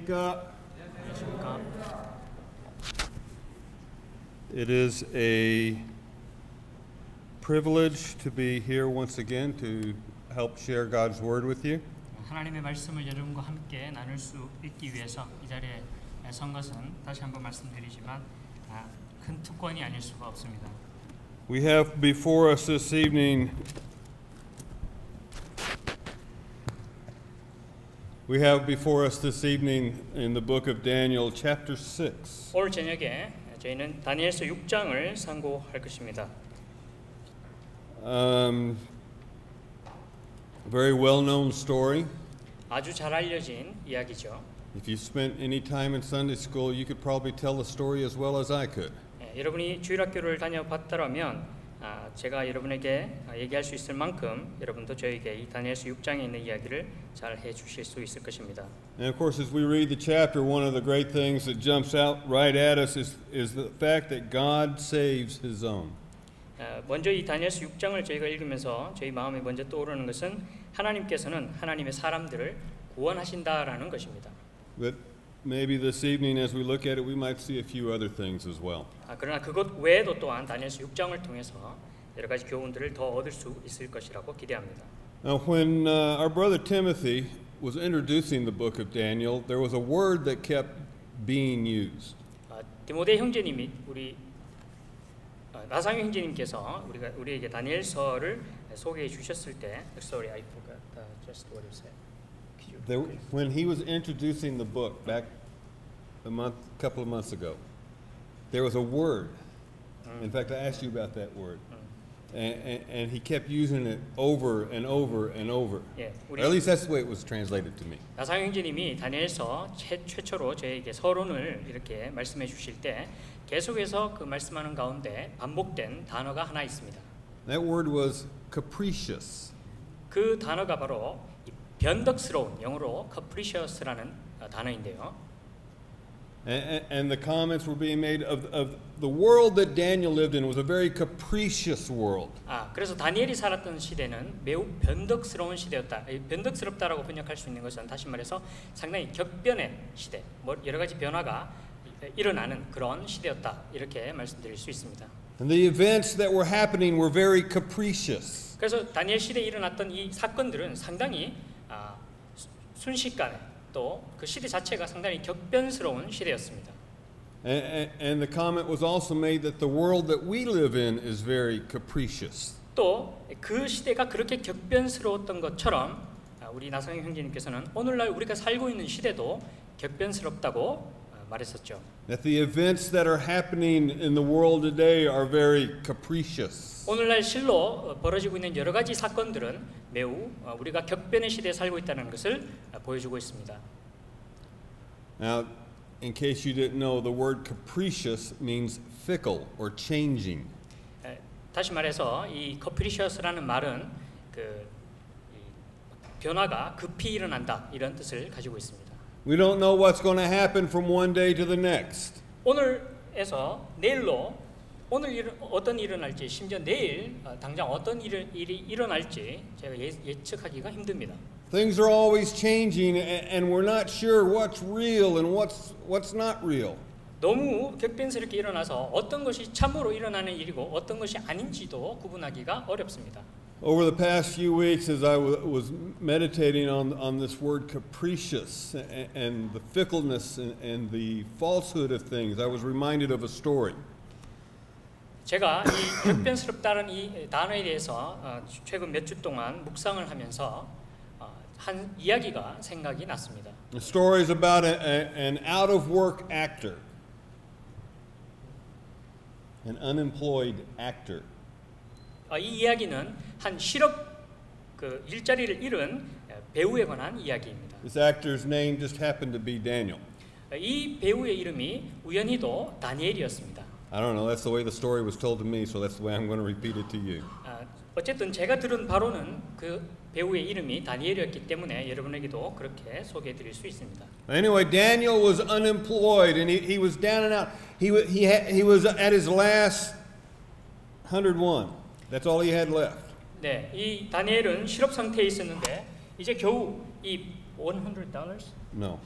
안녕하십니까? 안녕하십니까? It is a privilege to be here once again to help share God's word with you. 하나님의 말씀을 여러분과 함께 나눌 수 있기 위해서 이 자리에 선 것은 다시 한번 말씀드리지만 큰 특권이 아닐 수가 없습니다. We have before us this evening in the book of Daniel chapter 6. 오늘 저녁에 저희는 다니엘서 6장을 상고할 것입니다. Very well-known story. 아주 잘 알려진 이야기죠. If you spent any time in Sunday school, you could probably tell the story as well as I could. 여러분이 주일학교를 다녀봤다면 제가 여러분에게 얘기할 수 있을 만큼 여러분도 저에게 이 다니엘서 6장에 있는 이야기를 잘 해주실 수 있을 것입니다. And of course, as we read the chapter, one of the great things that jumps out right at us is the fact that God saves His own. 먼저 이 다니엘서 6장을 저희가 읽으면서 저희 마음에 먼저 떠오르는 것은 하나님께서는 하나님의 사람들을 구원하신다라는 것입니다. But maybe this evening, as we look at it, we might see a few other things as well. 그러나 그것 외에도 또한 다니엘서 6장을 통해서 여러 가지 교훈들을 더 얻을 수 있을 것이라고 기대합니다. Now, when our brother Timothy was introducing the book of Daniel, there was a word that kept being used. 디모데 형제님이 나상유 형제님께서 우리에게 다니엘서를 소개해 주셨을 때, sorry, I forgot just what you said. When he was introducing the book back couple of months ago, there was a word. In fact, I asked you about that word, and he kept using it over and over and over. Or at least that's the way it was translated to me. 나상유 형제님이 다니엘서 최초로 저에게 서론을 이렇게 말씀해 주실 때 계속해서 그 말씀하는 가운데 반복된 단어가 하나 있습니다. That word was capricious. 그 단어가 바로 변덕스러운, 영어로 capricious라는 단어인데요. And the comments were being made of the world that Daniel lived in was a very capricious world. 그래서 다니엘이 살았던 시대는 매우 변덕스러운 시대였다. 변덕스럽다라고 번역할 수 있는 것은 다시 말해서 상당히 격변의 시대, 여러 가지 변화가 일어나는 그런 시대였다. 이렇게 말씀드릴 수 있습니다. And the events that were happening were very capricious. 그래서 다니엘 시대에 일어났던 이 사건들은 상당히 순식간에 또 그 시대 자체가 상당히 격변스러운 시대였습니다. And the comment was also made that the world that we live in is very capricious. 또 그 시대가 그렇게 격변스러웠던 것처럼 우리 나성영 형제님께서는 오늘날 우리가 살고 있는 시대도 격변스럽다고 말했었죠. That the events that are happening in the world today are very capricious. 오늘날 실로 벌어지고 있는 여러 가지 사건들은 매우 우리가 격변의 시대에 살고 있다는 것을 보여주고 있습니다. Now, in case you didn't know, the word capricious means fickle or changing. 다시 말해서 이 capricious라는 말은 변화가 급히 일어난다 이런 뜻을 가지고 있습니다. We don't know what's going to happen from one day to the next. 오늘에서 내일로 오늘 어떤 일이 일어날지 심지어 내일 당장 어떤 일이 일어날지 제가 예측하기가 힘듭니다. Things are always changing and we're not sure what's real and what's not real. 너무 격변스럽게 일어나서 어떤 것이 참으로 일어나는 일이고 어떤 것이 아닌지도 구분하기가 어렵습니다. Over the past few weeks, as I was meditating on this word capricious and the fickleness and the falsehood of things, I was reminded of a story. 제가 이 격변스럽다는 이 단어에 대해서 최근 몇 주 동안 묵상을 하면서 한 이야기가 생각이 났습니다. The story is about an out-of-work actor, an unemployed actor. 이 이야기는 한 실업 일자리를 잃은 배우에 관한 이야기입니다. This actor's name just happened to be Daniel. 이 배우의 이름이 우연히도 다니엘이었습니다. I don't know. That's the way the story was told to me, so that's the way I'm going to repeat it to you. 어쨌든 제가 들은 바로는 그 배우의 이름이 다니엘이었기 때문에 여러분에게도 그렇게 소개해드릴 수 있습니다. Anyway, Daniel was unemployed and he was down and out. He was at his last 101. That's all he had left. 네, 이 다니엘은 실업 상태에 있었는데 이제 겨우 이 $100? No.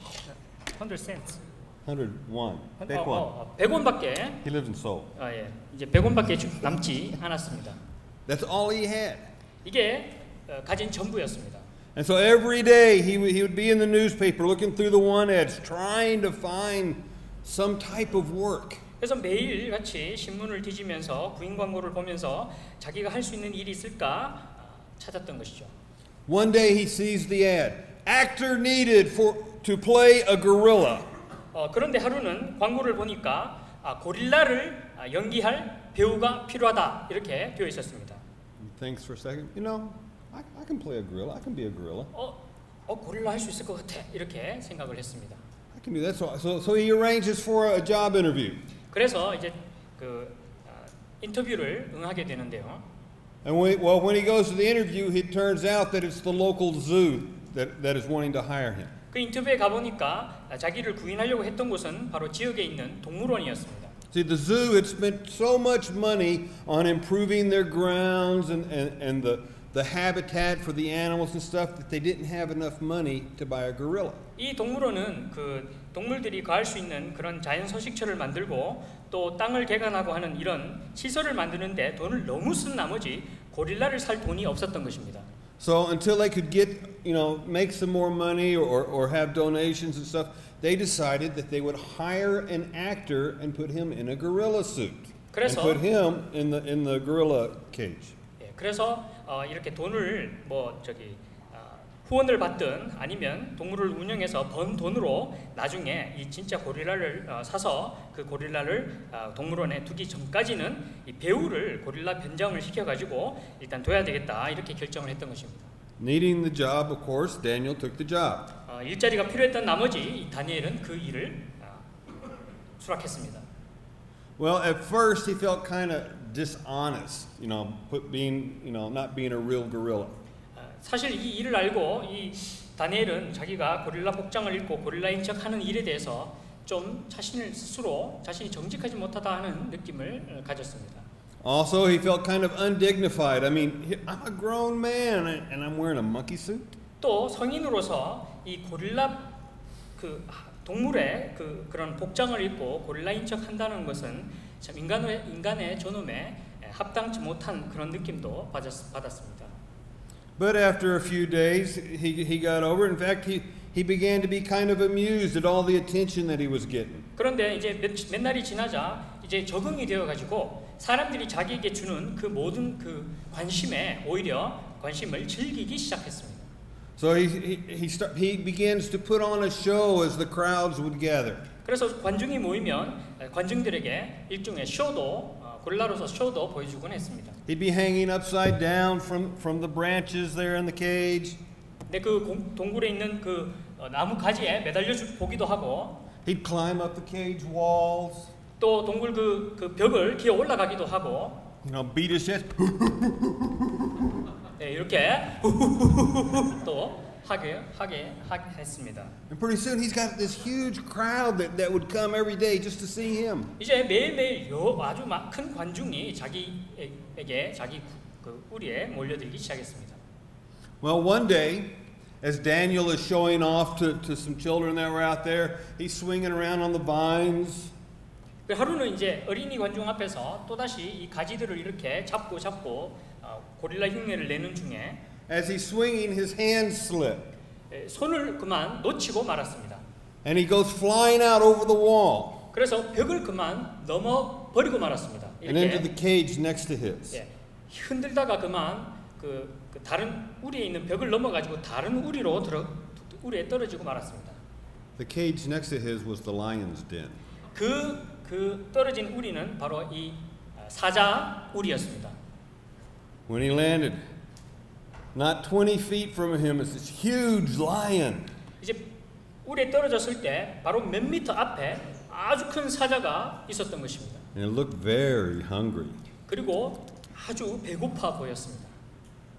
100 cents. 101. 101. 100원밖에 He lives in Seoul. 예. 이제 100원밖에 남지 않았습니다. That's all he had. 이게 가진 전부였습니다. And so every day he would be in the newspaper looking through the want ads, trying to find some type of work. 그래서 매일 같이 신문을 뒤지면서 구인 광고를 보면서 자기가 할 수 있는 일이 있을까 찾았던 것이죠. One day he sees the ad, actor needed to play a gorilla. 그런데 하루는 광고를 보니까 고릴라를 연기할 배우가 필요하다 이렇게 되어 있었습니다. He thinks for a second, you know, I can play a gorilla. I can be a gorilla. 고릴라 할 수 있을 것 같아 이렇게 생각을 했습니다. I can do that. So he arranges for a job interview. 그래서 이제 인터뷰를 응하게 되는데요. And when he goes to the interview, it turns out that it's the local zoo that is wanting to hire him. 그 인터뷰에 가보니까 자기를 구인하려고 했던 곳은 바로 지역에 있는 동물원이었습니다. See, the zoo had spent so much money on improving their grounds and the habitat for the animals and stuff that they didn't have enough money to buy a gorilla. 이 동물원은 그 동물들이 거할 수 있는 그런 자연 서식처를 만들고 또 땅을 개간하고 하는 이런 시설을 만드는데 돈을 너무 쓴 나머지 고릴라를 살 돈이 없었던 것입니다. So until they could get, make some more money or have donations and stuff, they decided that they would hire an actor and put him in a gorilla suit. And put him in the gorilla cage. 그래서 이렇게 돈을 후원을 받든 아니면 동물을 운영해서 번 돈으로 나중에 이 진짜 고릴라를 사서 그 고릴라를 동물원에 두기 전까지는 이 배우를 고릴라 변장을 시켜가지고 일단 둬야 되겠다 이렇게 결정을 했던 것입니다. Needing the job, of course, Daniel took the job. 일자리가 필요했던 나머지 이 다니엘은 그 일을 수락했습니다. Well, at first he felt kind of dishonest, not being a real gorilla. 사실 이 일을 알고 이 다니엘은 자기가 고릴라 복장을 입고 고릴라인 척하는 일에 대해서 좀 자신이 정직하지 못하다 하는 느낌을 가졌습니다. Also, he felt kind of undignified. I mean, I'm a grown man and I'm wearing a monkey suit. 또 성인으로서 이 고릴라 동물의 그런 복장을 입고 고릴라인 척한다는 것은 참 인간의 존엄에 합당치 못한 그런 느낌도 받았습니다. But after a few days, he got over it. In fact, he began to be kind of amused at all the attention that he was getting. 그런데 이제 몇 날이 지나자 이제 적응이 되어 가지고 사람들이 자기에게 주는 그 모든 그 관심에 오히려 관심을 즐기기 시작했습니다. So he begins to put on a show as the crowds would gather. 그래서 관중이 모이면 관중들에게 일종의 고릴라로서 쇼도 보여주곤 했습니다. He'd be hanging upside down from the branches there in the cage. 근데 그 동굴에 있는 그 나무 가지에 매달려 보기도 하고. He'd climb up the cage walls. 또 동굴 그 벽을 기어 올라가기도 하고. Beat his chest. 네, 이렇게 또 하게 했습니다. And pretty soon he's got this huge crowd that would come every day just to see him. 이제 매일매일 아주 큰 관중이 자기에게 자기 그 우리에 몰려들기 시작했습니다. Well, one day, as Daniel is showing off to some children that were out there, he's swinging around on the vines. 하루는 이제 어린이 관중 앞에서 또 다시 이 가지들을 이렇게 잡고 고릴라 흉내를 내는 중에 As he's swinging, his hands slip. 손을 그만 놓치고 말았습니다. And he goes flying out over the wall. 그래서 벽을 그만 넘어 버리고 말았습니다. And into the cage next to his. 흔들다가 그만 그 다른 우리에 있는 벽을 넘어가지고 다른 우리에 떨어지고 말았습니다. The cage next to his was the lion's den. 그 떨어진 우리는 바로 이 사자 우리였습니다. When he landed, not 20 feet from him is this huge lion. 이제 우리에 떨어졌을 때 바로 몇 미터 앞에 아주 큰 사자가 있었던 것입니다. And it looked very hungry. 그리고 아주 배고파 보였습니다.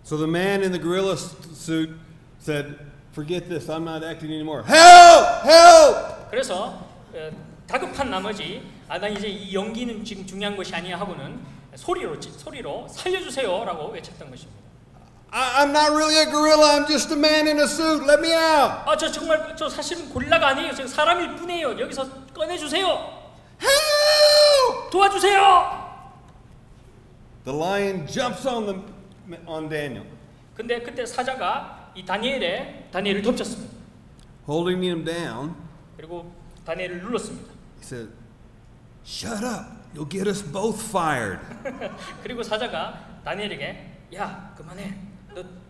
So the man in the gorilla suit said, "Forget this. I'm not acting anymore. Help! Help!" 그래서 다급한 나머지 나 이제 이 연기는 지금 중요한 것이 아니야 하고는 소리로 살려주세요라고 외쳤던 것입니다. I'm not really a gorilla. I'm just a man in a suit. Let me out. 저 정말 저 사실은 고릴라가 아니에요. 저 사람일 뿐이에요. 여기서 꺼내 주세요. Help! 도와주세요. The lion jumps on Daniel, 근데 그때 사자가 이 다니엘을 덮쳤습니다. holding him down. 그리고 다니엘을 눌렀습니다. He said, "Shut up. You'll get us both fired." 그리고 사자가 다니엘에게 야 그만해.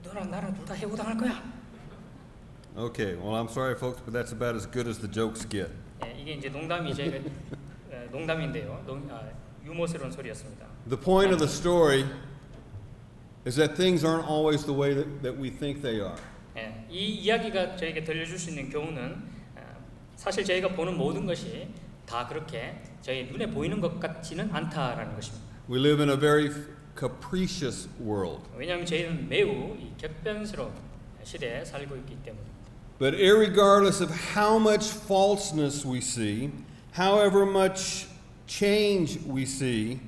너랑 나랑 둘 다 해고당할 거야. Okay, well, I'm sorry, folks, but that's about as good as the jokes get. 이게 이제 농담인데요. 유머스러운 소리였습니다. The point of the story is that things aren't always the way that we think they are. 이 이야기가 저에게 들려줄 수 있는 교훈은 사실 저희가 보는 모든 것이 다 그렇게 저희 눈에 보이는 것 같지는 않다라는 것입니다. We live in a very capricious world. 왜냐하면 저희는 매우 이 격변스러운 시대에 살고 있기 때문입니다. But irregardless of how much falseness we see, however much change we see,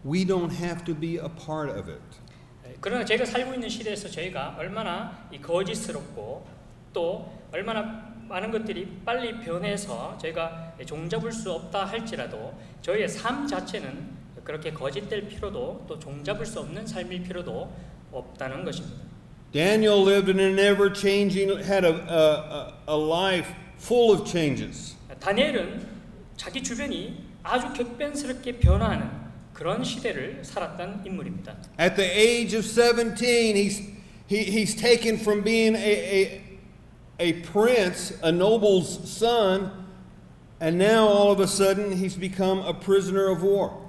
we don't have to be a part of it. 그러나 저희가 살고 있는 시대에서 저희가 얼마나 이 거짓스럽고 또 얼마나 많은 것들이 빨리 변해서 저희가 종잡을 수 없다 할지라도 저희의 삶 자체는 그렇게 거짓될 필요도 또 종잡을 수 없는 삶일 필요도 없다는 것입니다. Daniel lived in an ever-changing, had a life full of changes. 다니엘은 자기 주변이 아주 격변스럽게 변화하는 그런 시대를 살았던 인물입니다. At the age of 17, he's taken from being a prince, a noble's son, and now all of a sudden he's become a prisoner of war.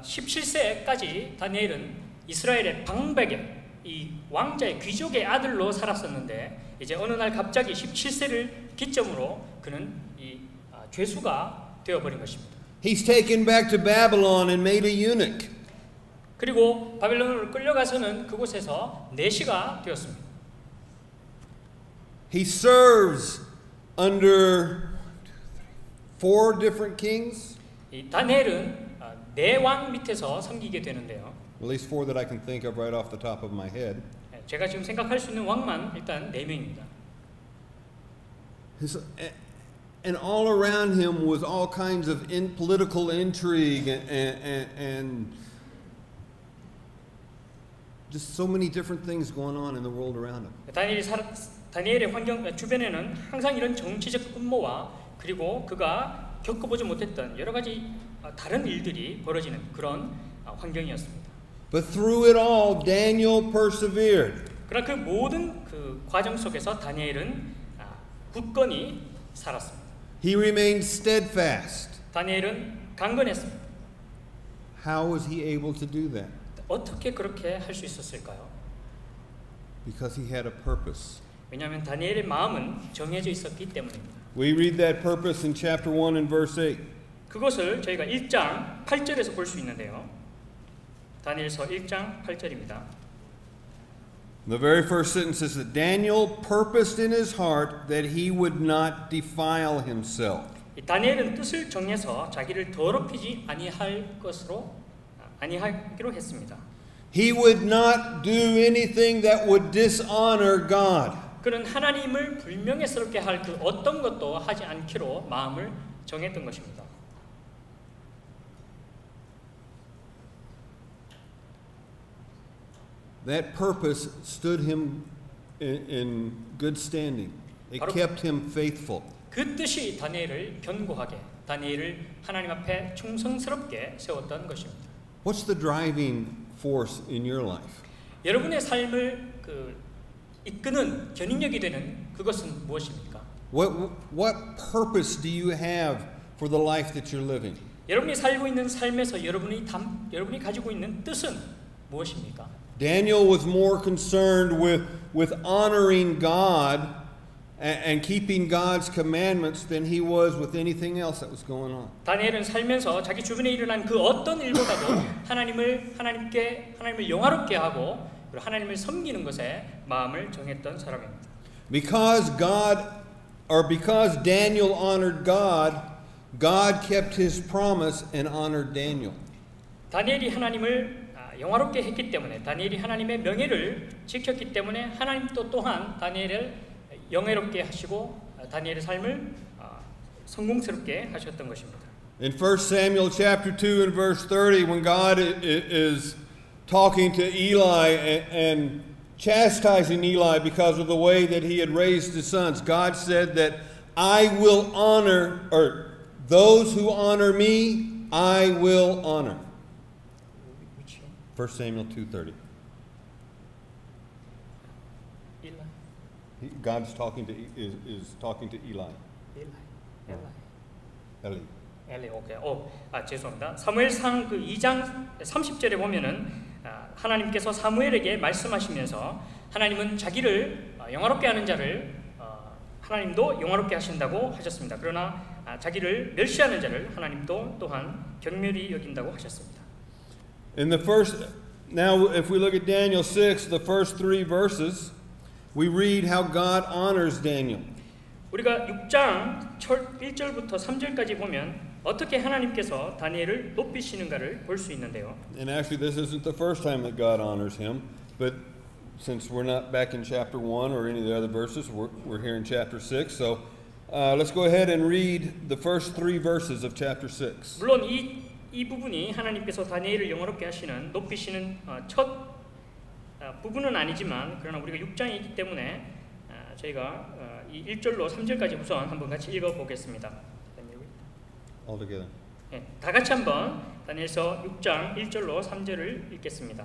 17세까지 다니엘은 이스라엘의 방백의 이 왕자의 귀족의 아들로 살았었는데 이제 어느 날 갑자기 17세를 기점으로 그는 이 죄수가 되어버린 것입니다. He's taken back to Babylon and made a eunuch. 그리고 바벨론으로 끌려가서는 그곳에서 내시가 되었습니다. He serves under 4 different kings. 이 다니엘은 네 왕 밑에서 섬기게 되는데요. At least 4 that I can think of right off the top of my head. 제가 지금 생각할 수 있는 왕만 일단 4명입니다. And all around him was all kinds of political intrigue and just so many different things going on in the world around him. 다니엘의 환경 주변에는 항상 이런 정치적 음모와 그리고 그가 겪어보지 못했던 여러 가지 다른 일들이 벌어지는 그런 환경이었습니다. But through it all, Daniel persevered. 그러나 그 모든 그 과정 속에서 다니엘은 굳건히 살았습니다. He remained steadfast. 다니엘은 강건했습니다. How was he able to do that? 어떻게 그렇게 할 수 있었을까요? Because he had a purpose. 왜냐하면 다니엘의 마음은 정해져 있었기 때문입니다. We read that purpose in chapter 1 and verse 8. 그것을 저희가 1장 8절에서 볼 수 있는데요. 다니엘서 1장 8절입니다. The very first sentence says that Daniel purposed in his heart that he would not defile himself. 다니엘은 뜻을 정해서 자기를 더럽히지 아니하기로 했습니다. He would not do anything that would dishonor God. 그는 하나님을 불명예스럽게 할 그 어떤 것도 하지 않기로 마음을 정했던 것입니다. That purpose stood him in good standing. It kept him faithful. 그 뜻이 다니엘을 견고하게, 다니엘을 하나님 앞에 충성스럽게 세웠던 것입니다. What's the driving force in your life? 여러분의 삶을 이끄는 견인력이 되는 그것은 무엇입니까? What purpose do you have for the life that you're living? 여러분이 살고 있는 삶에서 여러분이 가지고 있는 뜻은 무엇입니까? Daniel was more concerned with honoring God and keeping God's commandments than he was with anything else that was going on. 다니엘은 살면서 자기 주변에 일어난 그 어떤 일보다도 하나님을 영화롭게 하고 그리고 하나님을 섬기는 것에 마음을 정했던 사람입니다. Because Daniel honored God, God kept his promise and honored Daniel. 다니엘이 하나님을 영화롭게 했기 때문에 다니엘이 하나님의 명예를 지켰기 때문에 하나님도 또한 다니엘을 영예롭게 하시고 다니엘의 삶을 성공스럽게 하셨던 것입니다. In 1 Samuel chapter 2 and verse 30, when God is talking to Eli and chastising Eli because of the way that he had raised his sons, God said that I will honor, or those who honor me, I will honor. 1 Samuel 2:30. God's talking to is talking to Eli. Eli. 엘리, 오케이. 죄송합니다. 사무엘상 그 2장 30절에 보면은 하나님께서 사무엘에게 말씀하시면서 하나님은 자기를 영화롭게 하는 자를 하나님도 영화롭게 하신다고 하셨습니다. 그러나 자기를 멸시하는 자를 하나님도 또한 경멸히 여긴다고 하셨습니다. In the first, now if we look at Daniel 6, the first 3 verses, we read how God honors Daniel. 우리가 6장 1절부터 3절까지 보면 어떻게 하나님께서 다니엘을 높이시는가를 볼 수 있는데요. And actually this isn't the first time that God honors him, but since we're not back in chapter 1 or any of the other verses, we're here in chapter 6. So let's go ahead and read the first 3 verses of chapter 6. 물론 이 부분이 하나님께서 다니엘을 영화롭게 하시는 높이시는 첫 부분은 아니지만 그러나 우리가 6장이기 때문에 저희가 이 1절로 3절까지 우선 한번 같이 읽어보겠습니다. All together. 네, 다 같이 한번 다니엘서 6장 1절로 3절을 읽겠습니다.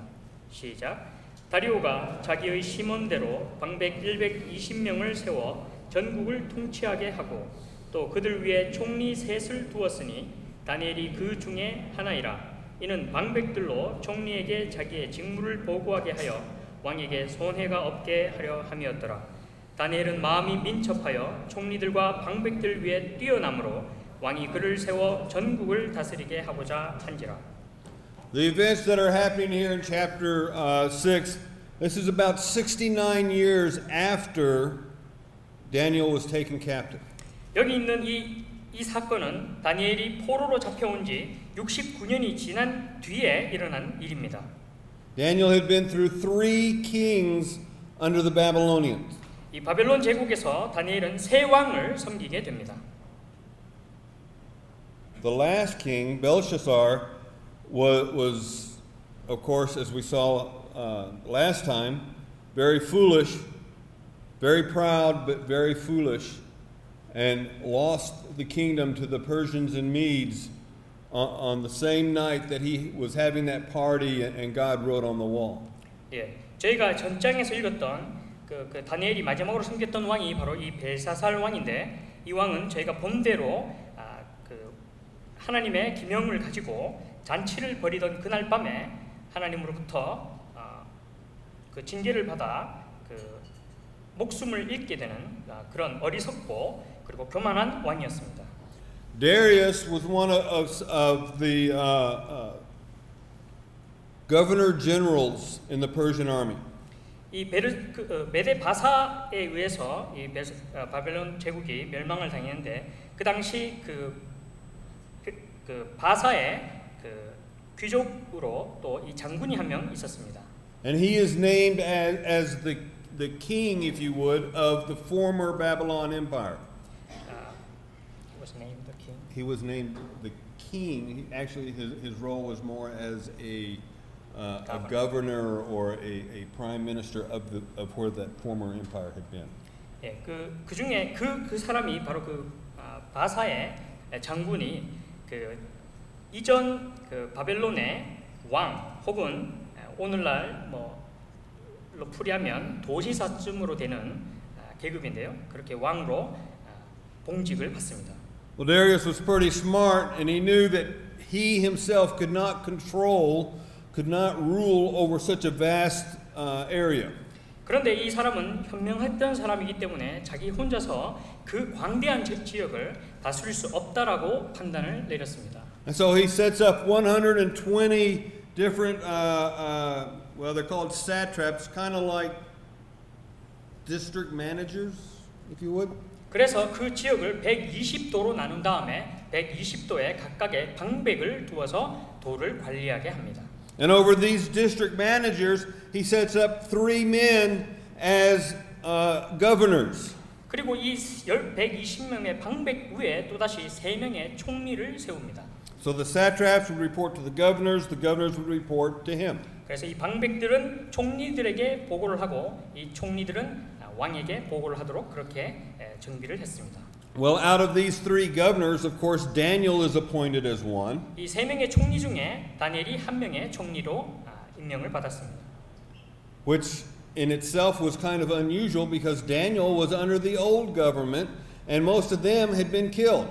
시작. 다리오가 자기의 심원대로 방백 120명을 세워 전국을 통치하게 하고 또 그들 위에 총리 셋을 두었으니 다니엘이 그 중에 하나이라. 이는 방백들로 총리에게 자기의 직무를 보고하게 하여 왕에게 손해가 없게 하려 함이었더라. 다니엘은 마음이 민첩하여 총리들과 방백들 위에 뛰어남으로 왕이 그를 세워 전국을 다스리게 하고자 한지라. The events that are happening here in chapter 6, this is about 69 years after Daniel was taken captive. 여기 있는 이 사건은 다니엘이 포로로 잡혀온 지 69년이 지난 뒤에 일어난 일입니다. Daniel had been through 3 kings under the Babylonians. 이 바벨론 제국에서 다니엘은 세 왕을 섬기게 됩니다. The last king, Belshazzar, was of course, as we saw last time, very foolish, very proud, but very foolish, and lost the kingdom to the Persians and Medes on the same night that he was having that party and God wrote on the wall. 예, 저희가 전장에서 읽었던 그 다니엘이 마지막으로 섬겼던 왕이 바로 이 벨사살 왕인데 이 왕은 저희가 본대로 그 하나님의 기명을 가지고 잔치를 벌이던 그날 밤에 하나님으로부터 그 징계를 받아 그 목숨을 잃게 되는 그런 어리석고 그리고 교만한 왕이었습니다. Darius was one of the governor generals in the Persian army. 이 메데 바사에 의해서 이 바벨론 제국이 멸망을 당했는데 그 당시 그 바사의 그 귀족으로 또 이 장군이 한 명 있었습니다. And he is named as the king, if you would, of the former Babylon Empire. He was named the king. He was named the king. Actually, his role was more as a governor or a prime minister of where that former empire had been. 예, 그 중에 그 사람이 바로 그 바사의 장군이 그 이전 그 바벨론의 왕 혹은 오늘날 뭐로 풀이하면 도시사쯤으로 되는 계급인데요. 그렇게 왕으로 봉직을 받습니다. Well, Darius was pretty smart, and he knew that he himself could not rule over such a vast area. 그런데 이 사람은 현명했던 사람이기 때문에 자기 혼자서 그 광대한 지역을 다스릴 수 없다라고 판단을 내렸습니다. And so he sets up 120 different, well, they're called satraps, kind of like district managers, if you would. 그래서 그 지역을 120도로 나눈 다음에 120도에 각각의 방백을 두어서 도를 관리하게 합니다. And over these district managers, he sets up 3 men as governors. 그리고 이 120명의 방백 위에 또다시 3명의 총리를 세웁니다. So the satraps would report to the governors would report to him. 그래서 이 방백들은 총리들에게 보고를 하고 이 총리들은 왕에게 보고를 하도록 그렇게 정비를 했습니다. Well, out of these 3 governors, of course, Daniel is appointed as one. 이 3명의 총리 중에 다니엘이 1명의 총리로 임명을 받았습니다. Which in itself was kind of unusual because Daniel was under the old government and most of them had been killed.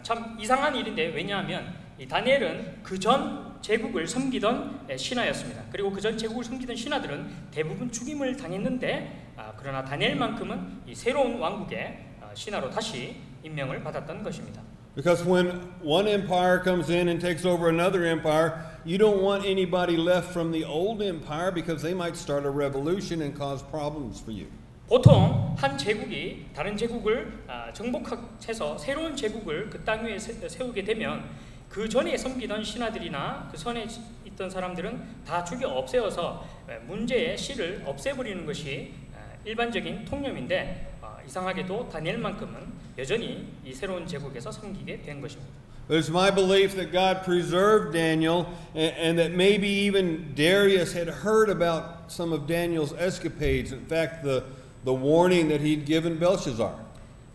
참 이상한 일인데 왜냐하면 이 다니엘은 그전 제국을 섬기던 신하였습니다. 그리고 그전 제국을 섬기던 신하들은 대부분 죽임을 당했는데 그러나 다니엘만큼은 이 새로운 왕국의 신하로 다시 임명을 받았던 것입니다. Because when one empire comes in and takes over another empire, you don't want anybody left from the old empire because they might start a revolution and cause problems for you. 보통 한 제국이 다른 제국을 정복해서 새로운 제국을 그 땅 위에 세우게 되면 그 전에 섬기던 신하들이나 그 전에 있던 사람들은 다 죽여 없애어서 문제의 씨를 없애버리는 것이 일반적인 통념인데 이상하게도 다니엘만큼은 여전히 이 새로운 제국에서 섬기게 된 것입니다. It's my belief that God preserved Daniel and that maybe even Darius had heard about some of Daniel's escapades. In fact, the warning that he'd given Belshazzar.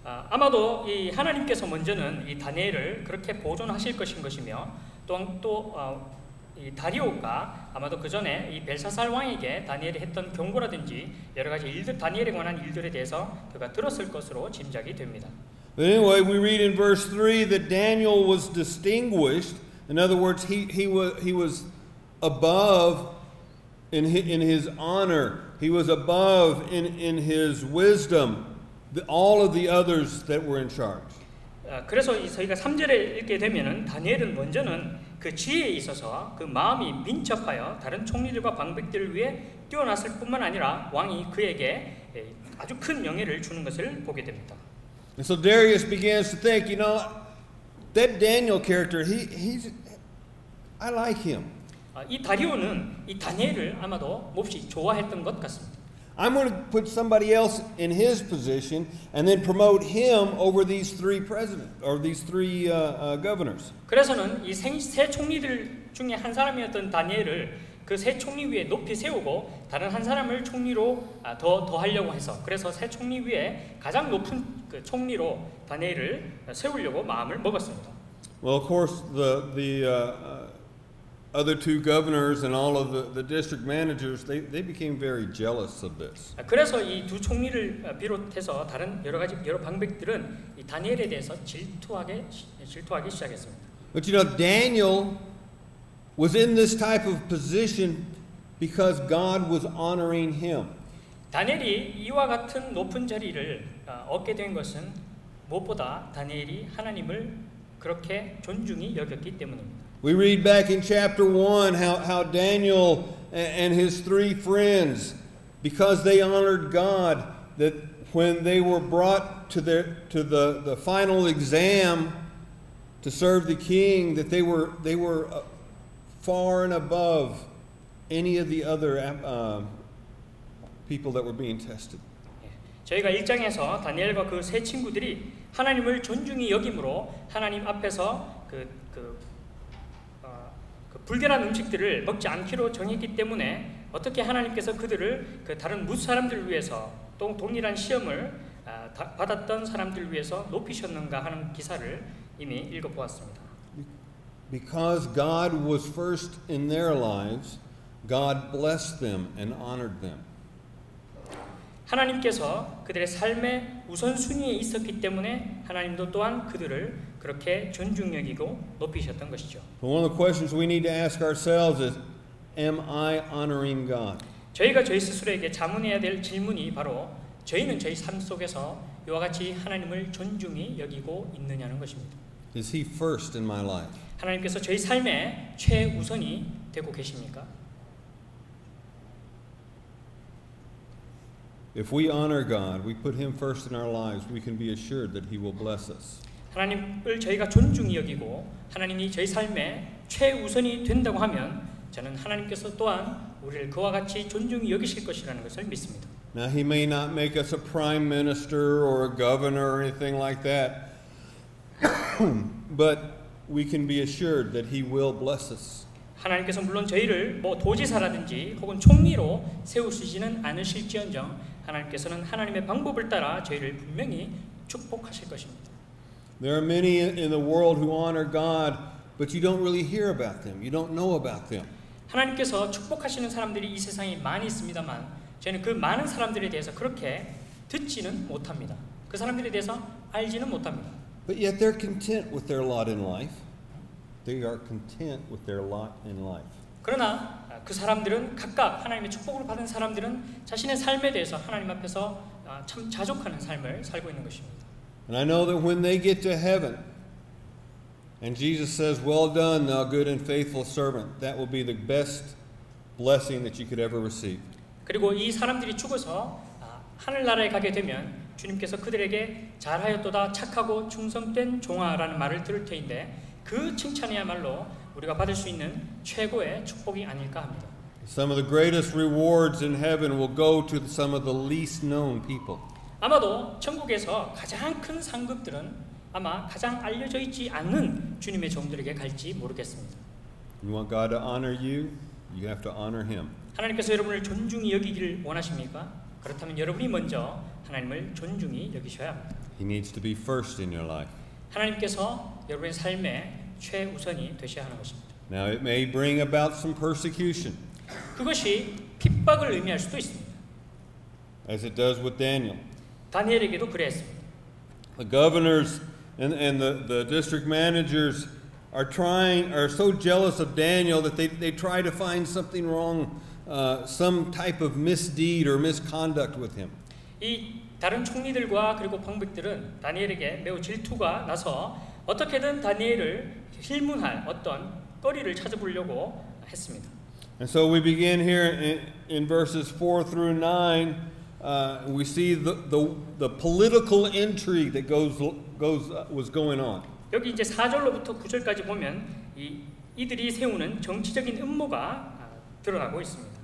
아마도 이 하나님께서 먼저는 이 다니엘을 그렇게 보존하실 것이며 이 다리오가 아마도 그 전에 이 벨사살 왕에게 다니엘이 했던 경고라든지 여러 가지 일들 다니엘에 관한 일들에 대해서 그가 들었을 것으로 짐작이 됩니다. But anyway, we read in verse 3 that Daniel was distinguished. In other words, he was above in his honor. He was above in his wisdom. All of the others that were in charge. 그래서 저희가 3절에 읽게 되면은 다니엘은 먼저는 그 지혜에 있어서 그 마음이 민첩하여 다른 총리들과 방백들을 위해 뛰어났을 뿐만 아니라 왕이 그에게 아주 큰 명예를 주는 것을 보게 됩니다. And so Darius begins to think, you know, that Daniel character, I like him. 이 다리오는 이 다니엘을 아마도 몹시 좋아했던 것 같습니다. I'm going to put somebody else in his position and then promote him over these 3 presidents or these 3 governors. 그래서는 이 세 총리들 중에 한 사람이었던 다니엘을 그 세 총리 위에 높이 세우고 다른 한 사람을 총리로 더 하려고 해서 그래서 세 총리 위에 가장 높은 그 총리로 다니엘을 세우려고 마음을 먹었습니다. Well, of course, the other 2 governors and all of the district managers, they became very jealous of this. 그래서 이 두 총리를 비롯해서 다른 여러 방백들은 이 다니엘에 대해서 질투하기 시작했습니다. But you know, Daniel was in this type of position because God was honoring him. 다니엘이 이와 같은 높은 자리를 얻게 된 것은 무엇보다 다니엘이 하나님을 그렇게 존중히 여겼기 때문입니다. We read back in chapter 1 how Daniel and his 3 friends, because they honored God, that when they were brought to the final exam to serve the king, that they were far and above any of the other people that were being tested. 저희가 1장에서 다니엘과 그 세 친구들이 하나님을 존중히 여김으로 하나님 앞에서 그 불결한 음식들을 먹지 않기로 정했기 때문에 어떻게 하나님께서 그들을 그 다른 뭇 사람들을 위해서 또 동일한 시험을 받았던 사람들을 위해서 높이셨는가 하는 기사를 이미 읽어보았습니다. Because God was first in their lives, God blessed them and honored them. 하나님께서 그들의 삶의 우선순위에 있었기 때문에 하나님도 또한 그들을 그렇게 존중 여기고 높이셨던 것이죠. One of the questions we need to ask ourselves is, am I honoring God? 저희가 저희 스스로에게 자문해야 될 질문이 바로 저희는 저희 삶 속에서 이와 같이 하나님을 존중히 여기고 있느냐는 것입니다. Is He first in my life? 하나님께서 저희 삶의 최우선이 되고 계십니까? If we honor God, we put Him first in our lives, we can be assured that He will bless us. 하나님을 저희가 존중히 여기고 하나님이 저희 삶의 최우선이 된다고 하면 저는 하나님께서 또한 우리를 그와 같이 존중히 여기실 것이라는 것을 믿습니다. Now, he may not make us a prime minister or a governor or anything like that, but we can be assured that he will bless us. 하나님께서 물론 저희를 뭐 도지사라든지 혹은 총리로 세우시지는 않으실지언정 하나님께서는 하나님의 방법을 따라 저희를 분명히 축복하실 것입니다. There are many in the world who honor God, but you don't really hear about them. You don't know about them. 하나님께서 축복하시는 사람들이 이 세상에 많이 있습니다만 저희는 그 많은 사람들에 대해서 그렇게 듣지는 못합니다. 그 사람들에 대해서 알지는 못합니다. But yet they're content with their lot in life. They are content with their lot in life. 그러나 그 사람들은 각각 하나님의 축복을 받은 사람들은 자신의 삶에 대해서 하나님 앞에서 참 자족하는 삶을 살고 있는 것입니다. And I know that when they get to heaven, and Jesus says, "Well done, thou good and faithful servant," that will be the best blessing that you could ever receive. 그리고 이 사람들이 죽어서 하늘나라에 가게 되면 주님께서 그들에게 잘하였도다 착하고 충성된 종아라는 말을 들을 터인데 그 칭찬이야말로 우리가 받을 수 있는 최고의 축복이 아닐까 합니다. Some of the greatest rewards in heaven will go to some of the least known people. 아마도 천국에서 가장 큰 상급들은 아마 가장 알려져 있지 않는 주님의 종들에게 갈지 모르겠습니다. You want God to honor you, you have to honor Him. 하나님께서 여러분을 존중히 여기기를 원하십니까? 그렇다면 여러분이 먼저 하나님을 존중히 여기셔야 합니다. He needs to be first in your life. 하나님께서 여러분의 삶의 최우선이 되셔야 하는 것입니다. Now it may bring about some persecution, 그것이 핍박을 의미할 수도 있습니다. as it does with Daniel. 다니엘에게도 그랬습니다. The governors and the district managers are so jealous of Daniel that they try to find something wrong, some type of misdeed or misconduct with him. 이 다른 총리들과 그리고 방백들은 다니엘에게 매우 질투가 나서 어떻게든 다니엘을 힐문할 어떤 거리를 찾아보려고 했습니다. And so we begin here in verses 4 through 9. We see the political intrigue that was going on. 여기 이제 4절로부터 9절까지 보면 이들이 세우는 정치적인 음모가 드러나고 있습니다.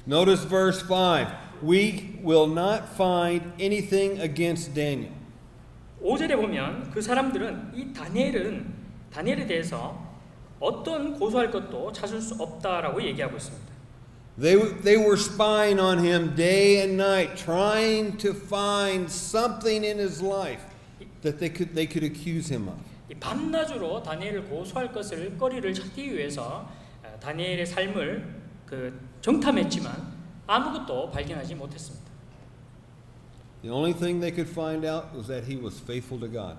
Notice verse 5. We will not find anything against Daniel. 5절에 보면 그 사람들은 이 다니엘에 대해서 어떤 고소할 것도 찾을 수 없다라고 얘기하고 있습니다. They were spying on him day and night, trying to find something in his life that they could accuse him of. 이 밤낮으로 다니엘을 고소할 것을 거리를 찾기 위해서 다니엘의 삶을 정탐했지만 아무것도 발견하지 못했습니다. The only thing they could find out was that he was faithful to God.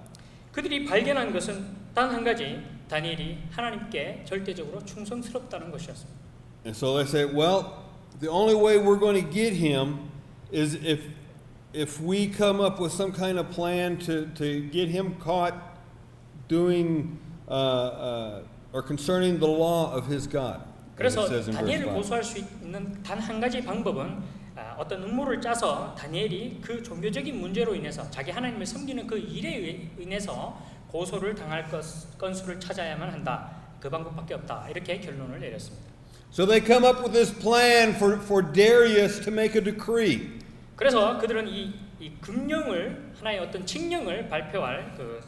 그들이 발견한 것은 단 한 가지, 다니엘이 하나님께 절대적으로 충성스럽다는 것이었습니다. And so they say, well, the only way we're going to get him is if we come up with some kind of plan to get him caught doing or concerning the law of his God. 그래서 다니엘을 고소할 수 있는 단 한 가지 방법은 어떤 음모를 짜서 다니엘이 그 종교적인 문제로 인해서 자기 하나님을 섬기는 그 일에 인해서 고소를 당할 건수를 찾아야만 한다. 그 방법밖에 없다. 이렇게 결론을 내렸습니다. So they come up with this plan for Darius to make a decree. 그래서 그들은 이 금령을 하나의 어떤 칙령을 발표할 그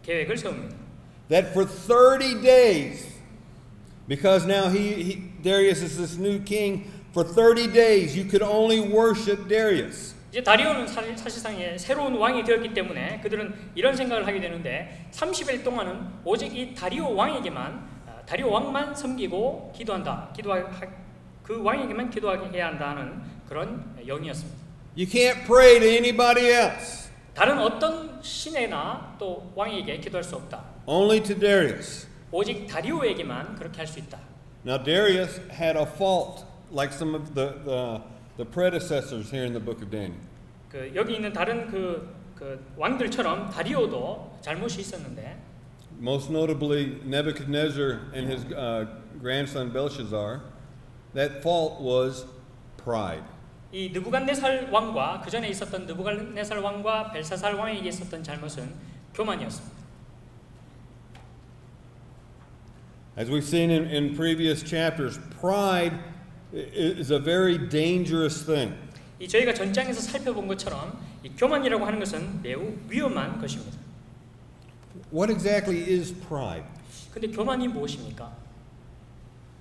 계획을 세웁니다. That for 30 days, because now Darius is this new king, for 30 days you could only worship Darius. 이제 다리오는 사실상 새로운 왕이 되었기 때문에 그들은 이런 생각을 하게 되는데 30일 동안은 오직 이 다리오 왕만 섬기고 기도한다. 그 왕에게만 기도하게 해야 한다는 그런 영이었습니다. You can't pray to anybody else. 다른 어떤 신에나 또 왕에게 기도할 수 없다. Only to Darius. 오직 다리오에게만 그렇게 할 수 있다. Now Darius had a fault, like some of the predecessors here in the book of Daniel. 여기 있는 다른 그 왕들처럼 다리오도 잘못이 있었는데. Most notably Nebuchadnezzar and his grandson Belshazzar, that fault was pride. 이 느부갓네살 왕과 그 전에 있었던 느부갓네살 왕과 벨사살 왕에게 있었던 잘못은 교만이었습니다. As we've seen in previous chapters, pride is a very dangerous thing. 이 저희가 전장에서 살펴본 것처럼 이 교만이라고 하는 것은 매우 위험한 것입니다. What exactly is pride? 근데 교만이 무엇입니까?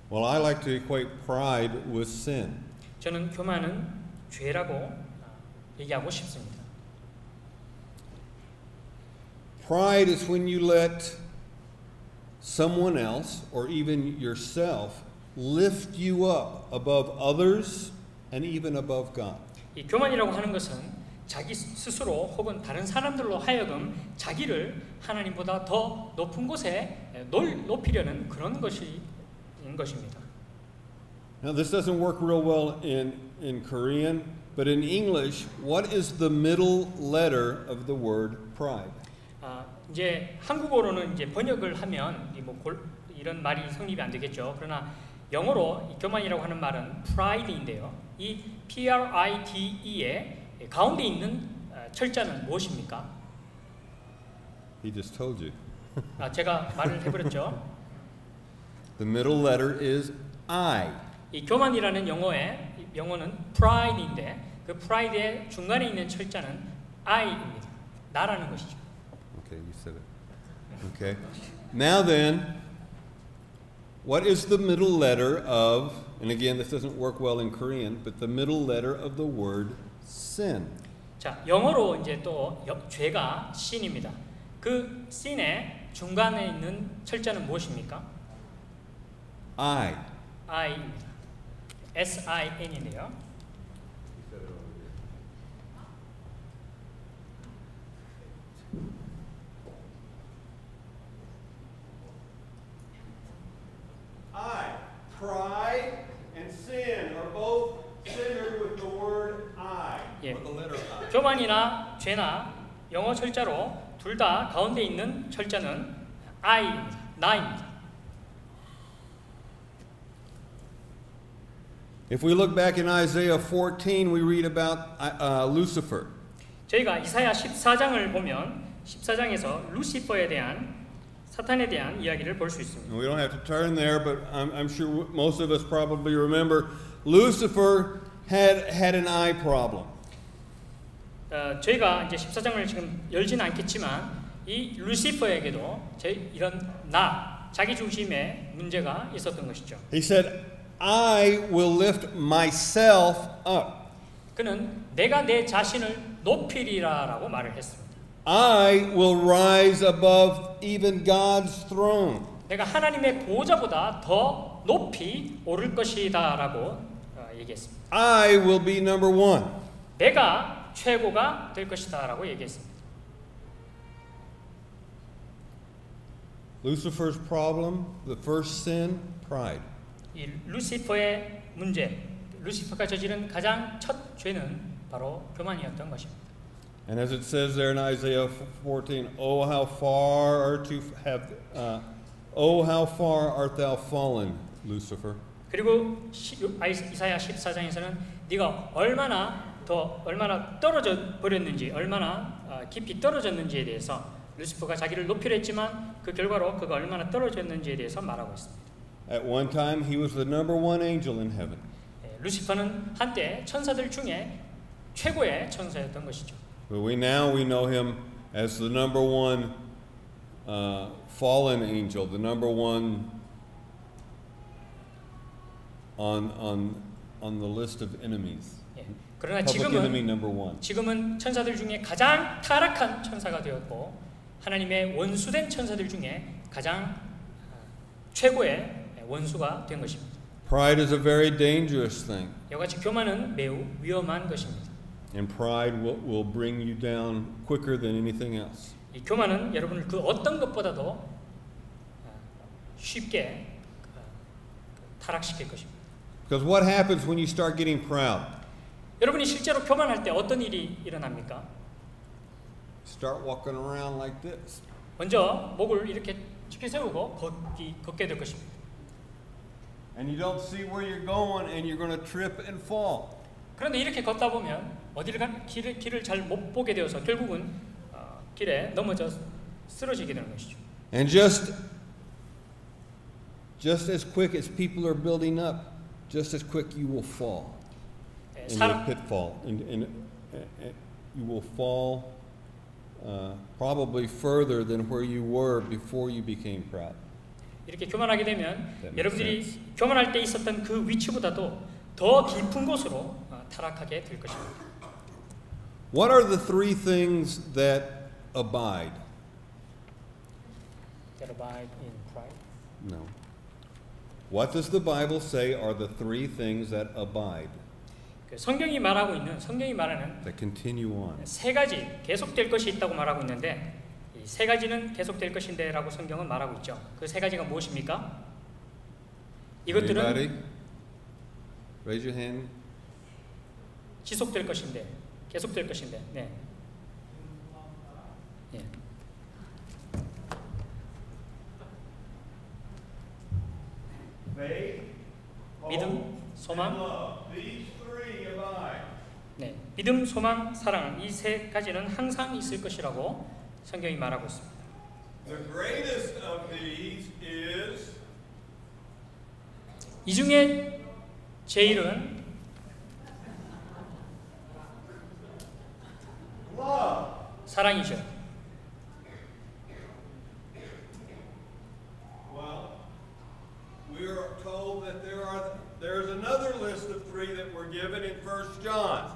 Well, I like to equate pride with sin. 저는 교만은 죄라고 얘기하고 싶습니다. Pride is when you let someone else or even yourself lift you up above others and even above God. 이 교만이라고 하는 것은 자기 스스로 혹은 다른 사람들로 하여금 자기를 하나님보다 더 높은 곳에 높이려는 그런 것인 것입니다. Now this doesn't work real well in Korean, but in English, what is the middle letter of the word pride? 이제 한국어로는 이제 번역을 하면 이런 말이 성립이 안 되겠죠. 그러나 영어로 이 교만이라고 하는 말은 pride인데요. 이 P-R-I-D-E의 가운데 있는 철자는 무엇입니까? He just told you. 제가 말을 해버렸죠. The middle letter is I. 이 교만이라는 영어는 pride인데 그 pride의 중간에 있는 철자는 I입니다. 나라는 것이죠. Okay, you said it. Okay. Now then, what is the middle letter of, and again, this doesn't work well in Korean, but the middle letter of the word sin? 자, 영어로 이제 또 죄가 sin입니다. 그 sin의 중간에 있는 철자는 무엇입니까? I입니다. S-I-N인데요. Pride and sin are both centered with the word I. 예. Or the letter I. 교만이나 죄나 영어 철자로 둘 다 가운데 있는 철자는 I입니다. 나입니다. If we look back in Isaiah 14, we read about Lucifer. 저희가 이사야 14장을 보면 14장에서 루시퍼에 대한 사탄에 대한 이야기를 볼 수 있습니다. We don't have to turn there, but I'm sure most of us probably remember Lucifer had an eye problem. 저희가 이제 14장을 지금 열지는 않겠지만 이 루시퍼에게도 이런 자기 중심의 문제가 있었던 것이죠. He said, I will lift myself up. 그는 내가 내 자신을 높이리라라고 말을 했습니다. I will rise above even God's throne. 내가 하나님의 보호자보다 더 높이 오를 것이다라고 얘기했습니다. I will be number one. 내가 최고가 될 것이다라고 얘기했습니다. Lucifer's problem, the first sin, pride. 이 루시퍼의 문제, 루시퍼가 저지른 가장 첫 죄는 바로 교만이었던 것입니다. And as it says there in Isaiah 14, oh how far art thou fallen, Lucifer. 그리고 이사야 14장에서는 네가 얼마나 떨어져 버렸는지, 얼마나 깊이 떨어졌는지에 대해서 루시퍼가 자기를 높이려 했지만 그 결과로 그가 얼마나 떨어졌는지에 대해서 말하고 있습니다. At one time he was the number one angel in heaven. 루시퍼는 한때 천사들 중에 최고의 천사였던 것이죠. But we know him as the number one fallen angel, the number one on the list of enemies. 예. 그러나 Public enemy number one. 지금은 천사들 중에 가장 타락한 천사가 되었고 하나님의 원수된 천사들 중에 가장 최고의 원수가 된 것입니다. Pride is a very dangerous thing. 이와 같이 교만은 매우 위험한 것입니다. And pride will bring you down quicker than anything else. 이 교만은 여러분을 그 어떤 것보다도 쉽게 타락시킬 것입니다. Because what happens when you start getting proud? 여러분이 실제로 교만할 때 어떤 일이 일어납니까? Start walking around like this. 먼저 목을 이렇게 짚게 세우고 걷게 될 것입니다. And you don't see where you're going and you're going to trip and fall. 그런데 이렇게 걷다 보면 길을 잘 못 보게 되어서 결국은 길에 넘어져 쓰러지게 되는 것이죠. And just just as quick as people are building up, just as quick you will fall in the pitfall. And you will fall probably further than where you were before you became proud. 이렇게 교만하게 되면 여러분들이 교만할 때 있었던 그 위치보다도 더 깊은 곳으로 타락하게 될 것입니다. What are the three things that abide? That abide in pride. No. What does the Bible say are the three things that abide? 성경이 말하는 That continue on. 세 가지 계속될 것이 있다고 말하고 있는데 이 세 가지는 계속될 것인데라고 성경은 말하고 있죠. 그 세 가지가 무엇입니까? 이것들은 Anybody? Raise your hand. 지속될 것인데, 계속될 것인데, 네. 예. 믿음, 소망, 네, 믿음, 소망, 사랑 이 세 가지는 항상 있을 것이라고 성경이 말하고 있습니다. The greatest of these is 이 중에 제일은 love. 사랑이죠. Well, we are told that there's another list of three that were given in 1 John.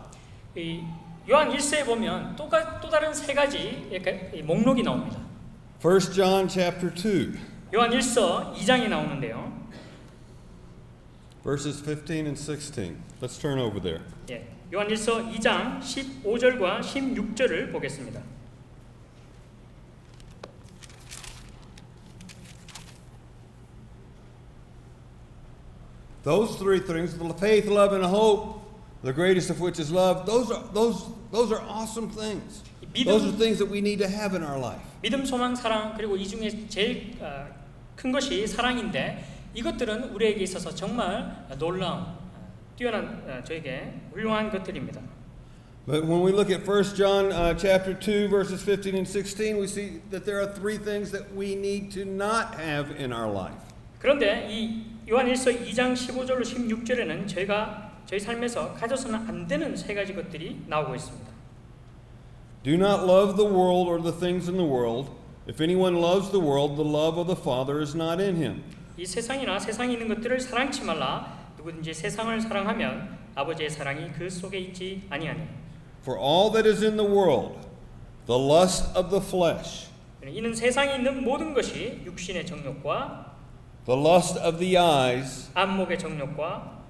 이 요한 1서에 보면 또 다른 세 가지 목록이 나옵니다. 1 John chapter 2. 요한 1서 2장이 나오는데요. Verses 15 and 16. Let's turn over there. 예, 요한 1서 2장 15절과 16절을 보겠습니다. Those three things, the faith, love, and hope, the greatest of which is love, those are awesome things. Those are things that we need to have in our life. 믿음, 소망, 사랑 그리고 이 중에 제일 큰 것이 사랑인데 이것들은 우리에게 있어서 정말 놀라운 뛰어난 저에게 훌륭한 것들입니다. But when we look at 1 John chapter 2 verses 15 and 16, we see that there are three things that we need to not have in our life. 그런데 이 요한일서 2장 15절로 16절에는 저희 삶에서 가져서는 안 되는 세 가지 것들이 나오고 있습니다. Do not love the world or the things in the world. If anyone loves the world, the love of the Father is not in him. 이 세상이나 세상에 있는 것들을 사랑치 말라. 누구든지 세상을 사랑하면 아버지의 사랑이 그 속에 있지 아니하니. For all that is in the world, the lust of the flesh, 이는 세상에 있는 모든 것이 육신의 정욕과 the lust of the eyes, 안목의 정욕과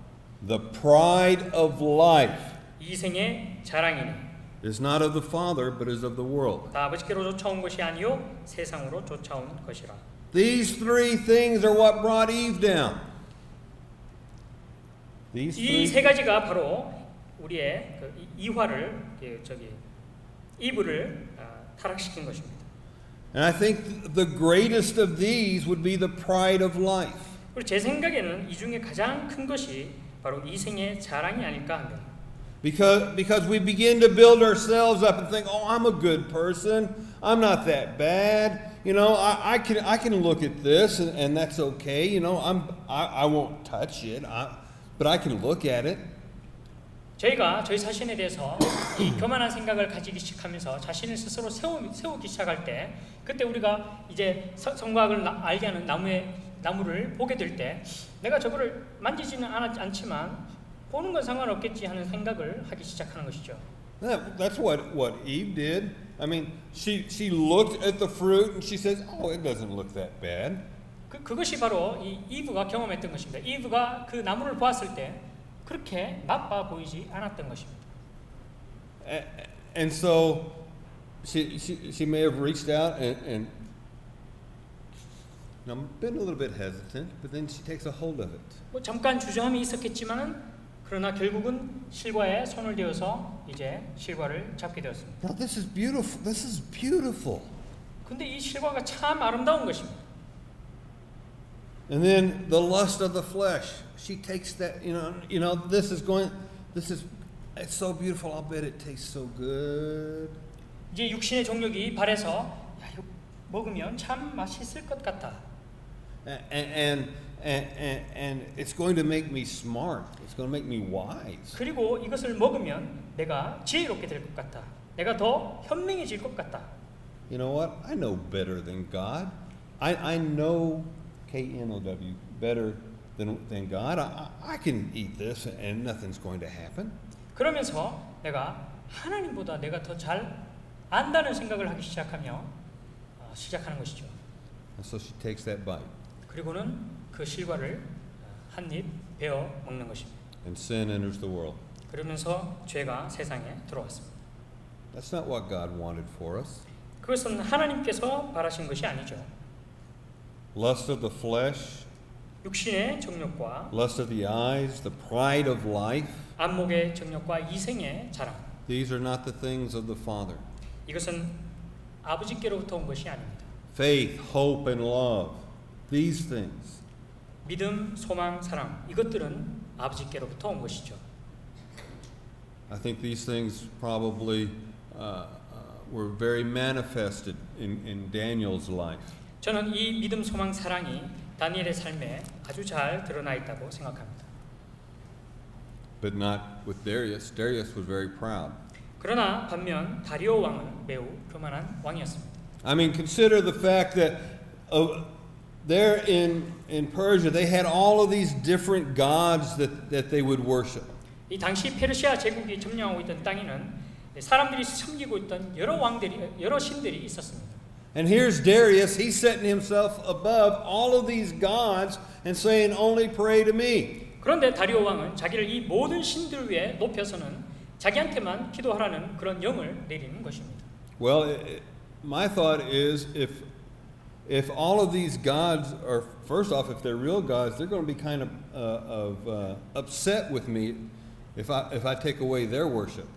the pride of life, 이생의 자랑이니 is not of the Father, but is of the world. 다 아버지께로 쫓아온 것이 아니요 세상으로 쫓아온 것이라. These three things are what brought Eve down. These 이 three. 세 가지가 바로 우리의 그 이화를 이브를 타락시킨 것입니다. And I think the greatest of these would be the pride of life. 그리고 제 생각에는 이 중에 가장 큰 것이 바로 이생의 자랑이 아닐까 합니다. Because we begin to build ourselves up and think, oh, I'm a good person. I'm not that bad. You know, I can look at this and that's okay. You know, I won't touch it, but I can look at it. 저희가 저희 자신에 대해서 이 교만한 생각을 가지기 시작하면서 자신을 스스로 세우기 시작할 때 그때 우리가 이제 성곽을 알게 하는 나무를 보게 될 때 내가 저거를 만지지는 않지만 보는 건 상관없겠지 하는 생각을 하기 시작하는 것이죠. That's what Eve did. I mean, she looked at the fruit and she says, "Oh, it doesn't look that bad." 그것이 바로 이 이브가 경험했던 것입니다. 이브가 그 나무를 보았을 때 그렇게 나빠 보이지 않았던 것입니다. And so she may have reached out and been a little bit hesitant, but then she takes a hold of it. 뭐 잠깐 주저함이 있었겠지만은 그러나 결국은 실과에 손을 대어서 이제 실과를 잡게 되었습니다. Now this is beautiful. This is beautiful. 근데 이 실과가 참 아름다운 것입니다. And then the lust of the flesh. She takes that, it's so beautiful. I'll bet it tastes so good. 이제 육신의 정욕이 발해서 야, 이거 먹으면 참 맛있을 것 같다. And and it's going to make me smart. It's going to make me wise. 그리고 이것을 먹으면 내가 지혜롭게 될 것 같다. 내가 더 현명해질 것 같다. You know what? I know better than God. I know K-N-O-W better than God. I can eat this and nothing's going to happen. 그러면서 내가 하나님보다 내가 더 잘 안다는 생각을 하기 시작하며 시작하는 것이죠. And so she takes that bite. 그리고는 그 실과를 한 입 베어 먹는 것입니다. And sin enters the world. 그러면서 죄가 세상에 들어왔습니다. That's not what God wanted for us. 그것은 하나님께서 바라신 것이 아니죠. Lust of the flesh, 육신의 정욕과 lust of the eyes, the pride of life. 안목의 정욕과 이생의 자랑. These are not the things of the Father. 이것은 아버지께로부터 온 것이 아닙니다. Faith, hope, and love. These things. 믿음, 소망, 사랑. 이것들은 아버지께로부터 온 것이죠. I think these things probably were very manifested in Daniel's life. 저는 이 믿음, 소망, 사랑이 다니엘의 삶에 아주 잘 드러나 있다고 생각합니다. But not with Darius. Darius was very proud. 그러나 반면 다리오 왕은 매우 교만한 왕이었습니다. I mean, consider the fact that there in Persia they had all of these different gods that they would worship. 이 당시 페르시아 제국이 점령하고 있던 땅에는 사람들이 섬기고 있던 여러 신들이 있었습니다. And here's Darius, he's setting himself above all of these gods and saying, only pray to me. 그런데 다리오 왕은 자기를 이 모든 신들 위에 높여서는 자기한테만 기도하라는 그런 영을 내리는 것입니다. Well, my thought is if all of these gods are, first off, if they're real gods, they're going to be kind of upset with me if I take away their worship.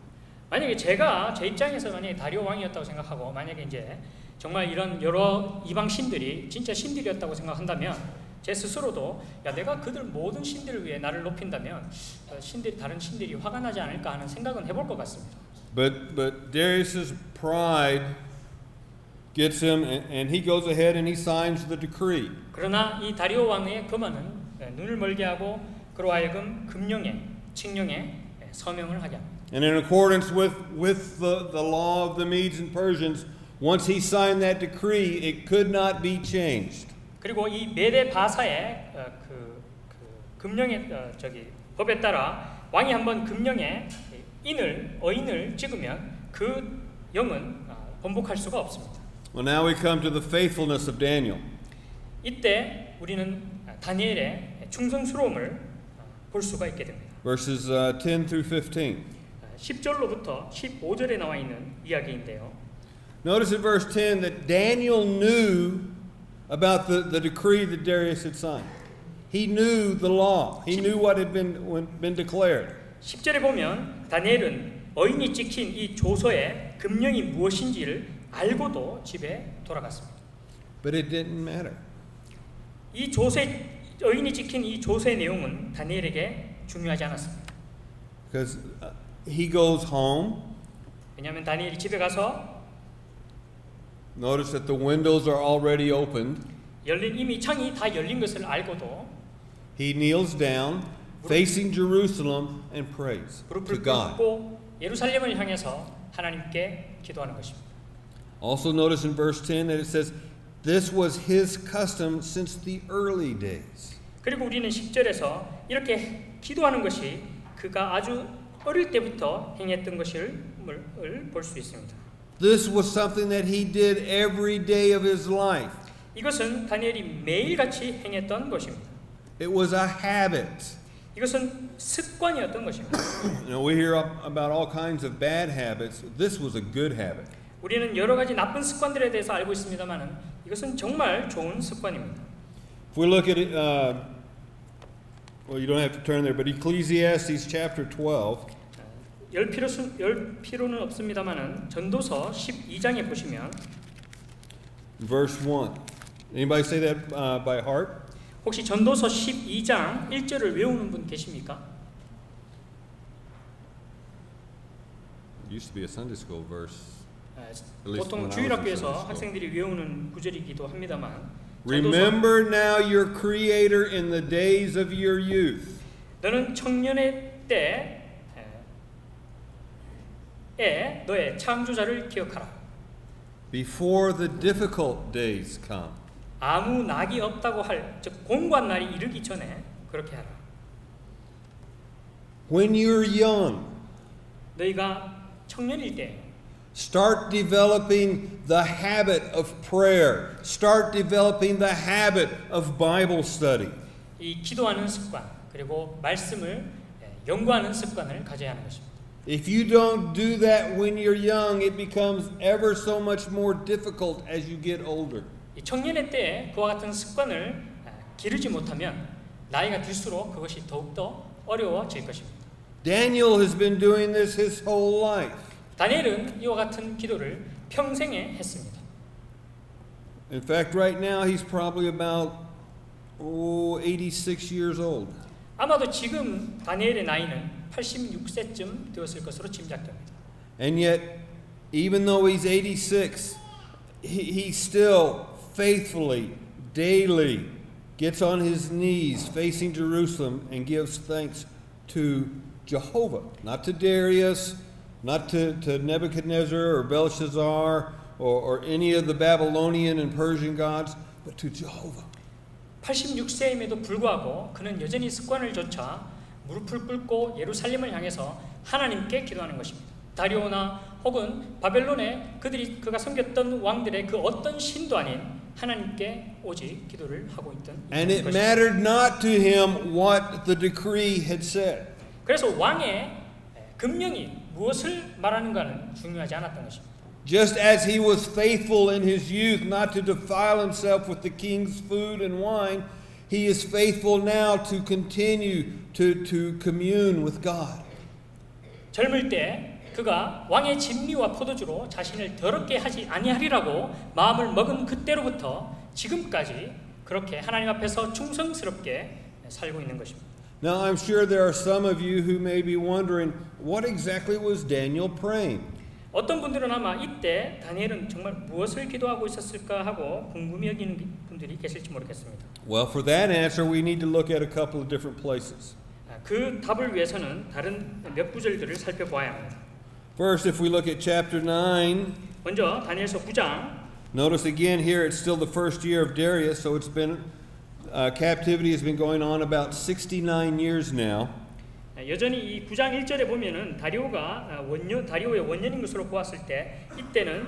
만약에 제가 제 입장에서 만약에 다리오 왕이었다고 생각하고 만약에 이제 정말 이런 여러 이방 신들이 진짜 신들이었다고 생각한다면 제 스스로도 야 내가 그들 모든 신들을 위해 나를 높인다면 다른 신들이 화가 나지 않을까 하는 생각은 해볼 것 같습니다. But Darius's pride gets him, and he goes ahead and he signs the decree. 그러나 이 다리오 왕의 교만은 눈을 멀게 하고 그로 하여금 금령에 칙령에 서명을 하게 합니다. And in accordance with the law of the Medes and Persians, once he signed that decree, it could not be changed. 그리고 이 메데 바사의 금령의 법에 따라 왕이 한번 금령에 어인을 찍으면 그 영은 번복할 수가 없습니다. Well, now we come to the faithfulness of Daniel. 이때 우리는 다니엘의 충성스러움을 볼 수가 있게 됩니다. Verses 10 through 15. 10절로부터 15절에 나와 있는 이야기인데요. Notice in verse 10 that Daniel knew about the decree that Darius had signed. He knew the law. He knew what had been declared. 10절에 보면 다니엘은 어인이 찍힌 이 조서의 금령이 무엇인지를 알고도 집에 돌아갔습니다. But it didn't matter. 이 어인이 찍힌 이 조서의 내용은 다니엘에게 중요하지 않았습니다. Because he goes home. 왜냐하면 다니엘이 집에 가서 Notice that the windows are already opened. 이미 창이 다 열린 것을 알고도 He kneels down, facing Jerusalem, and prays to 무릎을 God. 꿇고 예루살렘을 향해서 하나님께 기도하는 것입니다. Also notice in verse 10 that it says, this was his custom since the early days. 그리고 우리는 10절에서 이렇게 기도하는 것이 그가 아주 어릴 때부터 행했던 것을 볼 수 있습니다. This was something that he did every day of his life. 이것은 다니엘이 매일같이 행했던 것입니다. It was a habit. 이것은 습관이었던 것입니다. You know, we hear about all kinds of bad habits. This was a good habit. 우리는 여러 가지 나쁜 습관들에 대해서 알고 있습니다만은 이것은 정말 좋은 습관입니다. If we look at it, well, you don't have to turn there, but Ecclesiastes chapter 12. 열 필요는 없습니다만은 전도서 12장에 보시면 Verse 1. Anybody say that by heart? 혹시 전도서 12장 1절을 외우는 분 계십니까? It used to be a Sunday school verse. 보통 주일학교에서 학생들이 외우는 구절이기도 합니다만 Remember now your Creator in the days of your youth. 너는 청년의 때에 너의 창조자를 기억하라. Before the difficult days come. 아무 낙이 없다고 할, 즉 공고한 날이 이르기 전에 그렇게 하라. When you're young, 너희가 청년일 때 start developing the habit of prayer. Start developing the habit of Bible study. 이 기도하는 습관 그리고 말씀을 연구하는 습관을 가져야 하는 것입니다. If you don't do that when you're young, it becomes ever so much more difficult as you get older. 이 청년의 때에 그와 같은 습관을 기르지 못하면 나이가 들수록 그것이 더욱더 어려워질 것입니다. Daniel has been doing this his whole life. 다니엘은 이와 같은 기도를 평생에 했습니다. In fact, right now he's probably about 86 years old. 아마도 지금 다니엘의 나이는 86세쯤 되었을 것으로 짐작됩니다. And yet, even though he's 86, he still faithfully, daily gets on his knees facing Jerusalem and gives thanks to Jehovah, not to Darius, not to Nebuchadnezzar or Belshazzar or any of the Babylonian and Persian gods, but to Jehovah. 86세임에도 불구하고 그는 여전히 습관을 좇아 무릎을 꿇고 예루살렘을 향해서 하나님께 기도하는 것입니다. 다리오나 혹은 바벨론에 그가 섬겼던 왕들의 그 어떤 신도 아닌 하나님께 오직 기도를 하고 있던 And it 것입니다. mattered not to him what the decree had said. 그래서 왕의 금령이 무엇을 말하는가는 중요하지 않았던 것입니다. Just as he was faithful in his youth not to defile himself with the king's food and wine, he is faithful now to continue to commune with God. 젊을 때 그가 왕의 진미와 포도주로 자신을 더럽게 하지 아니하리라고 마음을 먹은 그때로부터 지금까지 그렇게 하나님 앞에서 충성스럽게 살고 있는 것입니다. Now I'm sure there are some of you who may be wondering, what exactly was Daniel praying? 어떤 분들은 아마 이때 다니엘은 정말 무엇을 기도하고 있었을까 하고 궁금해 여기는 분들이 계실지 모르겠습니다. Well, for that answer, we need to look at a couple of different places. 그 답을 위해서는 다른 몇 구절들을 살펴봐야 합니다. First, if we look at chapter 9, 먼저 다니엘서 9장 notice again here it's still the first year of Darius, so it's been captivity has been going on about 69 years now. 여전히 이 9장 1절에 보면은 다리오의 원년인 것으로 보았을 때 이때는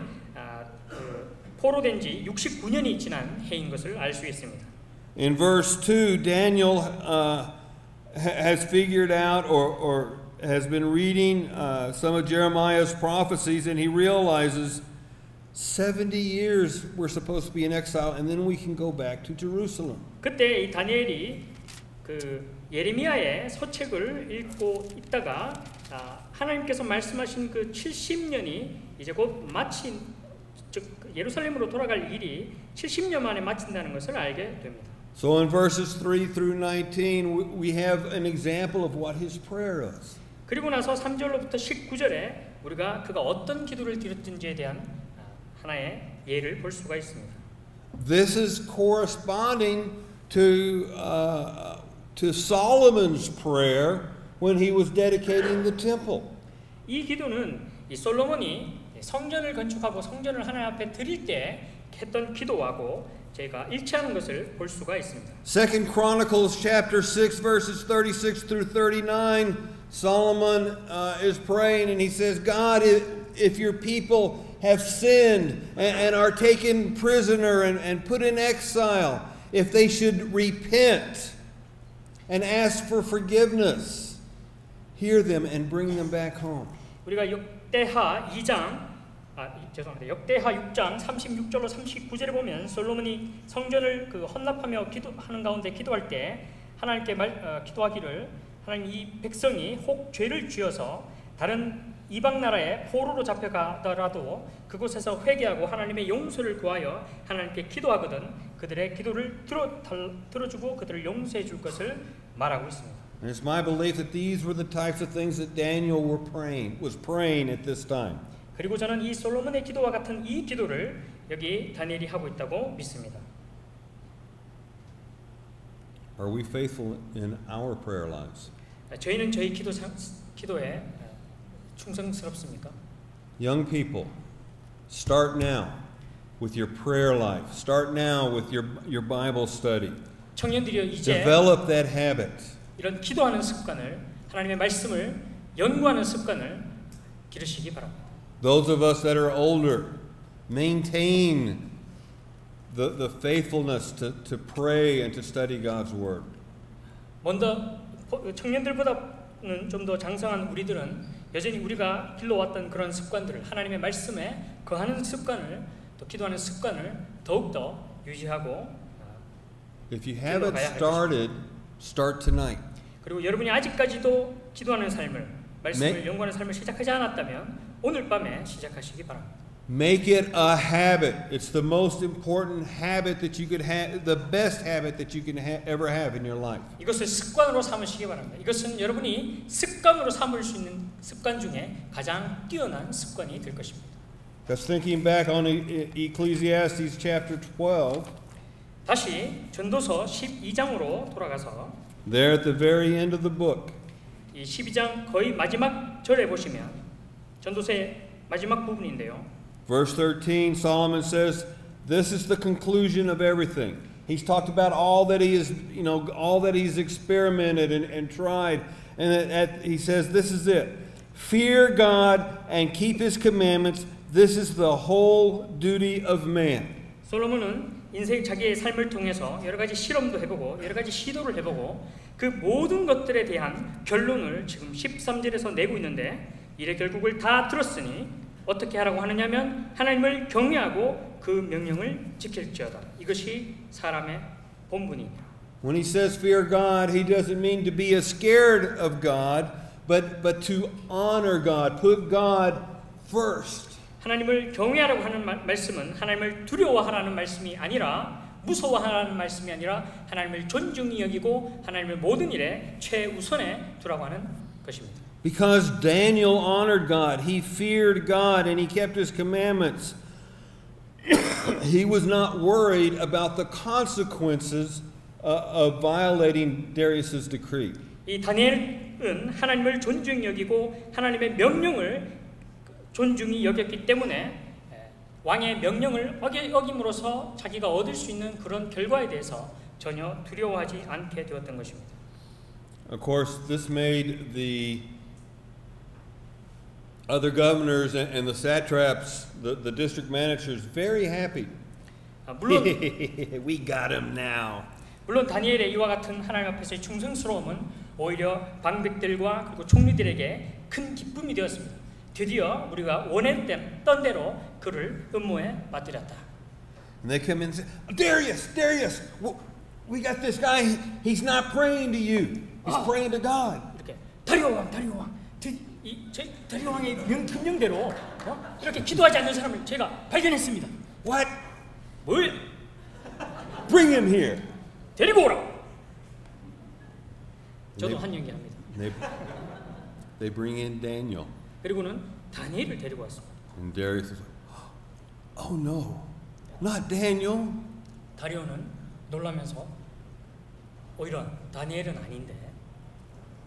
포로된 지 69년이 지난 해인 것을 알 수 있습니다. In verse 2, Daniel has figured out or has been reading some of Jeremiah's prophecies, and he realizes 70 years we're supposed to be in exile, and then we can go back to Jerusalem. 그때 이 다니엘이 그 예레미야의 서책을 읽고 있다가 하나님께서 말씀하신 그 70년이 이제 곧 마친, 즉 예루살렘으로 돌아갈 일이 70년 만에 마친다는 것을 알게 됩니다. So in verses 3 through 19, we have an example of what his prayer was. 그리고 나서 3절로부터 19절에 우리가 그가 어떤 기도를 드렸든지에 대한 하나의 예를 볼 수가 있습니다. This is corresponding to Solomon's prayer when he was dedicating the temple. 이 기도는 이 솔로몬이 성전을 건축하고 성전을 하나님 앞에 드릴 때 했던 기도하고 제가 일치하는 것을 볼 수가 있습니다. 2 Chronicles chapter 6 verses 36 through 39, Solomon is praying and he says, God, if your people have sinned and are taken prisoner and put in exile, if they should repent and ask for forgiveness, hear them and bring them back home. 우리가 역대하 6장 36절로 39절에 보면 솔로몬이 성전을 헌납하며 기도하는 가운데 기도할 때 하나님께 기도하기를 하나님 이 백성이 혹 죄를 지어서 다른 이방 나라에 포로로 잡혀가더라도 그곳에서 회개하고 하나님의 용서를 구하여 하나님께 기도하거든 그들의 기도를 들어주고 그들을 용서해 줄 것을 말하고 있습니다. And it's my belief that these were the types of things that Daniel was praying at this time. 그리고 저는 이 솔로몬의 기도와 같은 이 기도를 여기 다니엘이 하고 있다고 믿습니다. Are we faithful in our prayer lives? 저희는 저희 기도에 충성스럽습니까? Young people, start now with your prayer life. Start now with your Bible study. 청년들이여 이제 Develop that habit. 이런 기도하는 습관을 하나님의 말씀을 연구하는 습관을 기르시기 바랍니다. Those of us that are older, maintain the faithfulness to pray and to study God's Word. 먼저 청년들보다는 좀 더 장성한 우리들은 여전히 우리가 길러왔던 그런 습관들을 하나님의 말씀에 거하는 습관을 또 기도하는 습관을 더욱더 유지하고 If you haven't started, start tonight. 그리고 여러분이 아직까지도 기도하는 삶을 말씀을 연구하는 삶을 시작하지 않았다면 오늘 밤에 시작하시기 바랍니다. Make it a habit. It's the most important habit that you could have, the best habit that you can ever have in your life. 이것을 습관으로 삼으시기 바랍니다. 이것은 여러분이 습관으로 삼을 수 있는 습관 중에 가장 뛰어난 습관이 될 것입니다. Because thinking back on Ecclesiastes chapter 12, 다시 전도서 12장으로 돌아가서 there at the very end of the book, 이 12장 거의 마지막 절에 보시면 전도서의 마지막 부분인데요. verse 13, Solomon says, this is the conclusion of everything. He's talked about all that he is, all that he's experimented and tried. And he says, this is it. Fear God and keep his commandments. This is the whole duty of man. 솔로몬은 인생 자기의 삶을 통해서 여러 가지 실험도 해보고 여러 가지 시도를 해보고 그 모든 것들에 대한 결론을 지금 13절에서 내고 있는데 이래 결국을 다 들었으니 어떻게 하라고 하느냐면 하나님을 경외하고 그 명령을 지킬지어다. 이것이 사람의 본분이니라. When he says fear God, he doesn't mean to be scared of God, but to honor God, put God first. 하나님을 경외하라고 하는 말씀은 하나님을 두려워하라는 말씀이 아니라 무서워하라는 말씀이 아니라 하나님을 존중히 여기고 하나님을 모든 일에 최우선에 두라고 하는 것입니다. Because Daniel honored God, he feared God, and he kept his commandments. He was not worried about the consequences of violating Darius's decree. 이 다니엘은 하나님을 존중히 여기고 하나님의 명령을 존중히 여겼기 때문에 왕의 명령을 어김으로써 자기가 얻을 수 있는 그런 결과에 대해서 전혀 두려워하지 않게 되었던 것입니다. Of course, this made the other governors and the satraps, the district managers, very happy. 물론 We got him now. 물론 다니엘의 이와 같은 하나님 앞에서의 충성스러움은 오히려 방백들과 그리고 총리들에게 큰 기쁨이 되었습니다. 드디어 우리가 원했던 대로 그를 음모에 빠뜨렸다. And they come in and say, Darius, we got this guy. He's not praying to you. He's praying to God. 이렇게 다리오 왕, 다리오 왕의 명령대로 이렇게 기도하지 않는 사람을 제가 발견했습니다. What? 뭘? Bring him here. 데리고 오라. 저도 한 얘기 합니다. They bring in Daniel. 그리고는 다니엘을 데리고 왔습니다. And Darius is like, oh no, not Daniel. 다리오는 놀라면서 오히려 다니엘은 아닌데.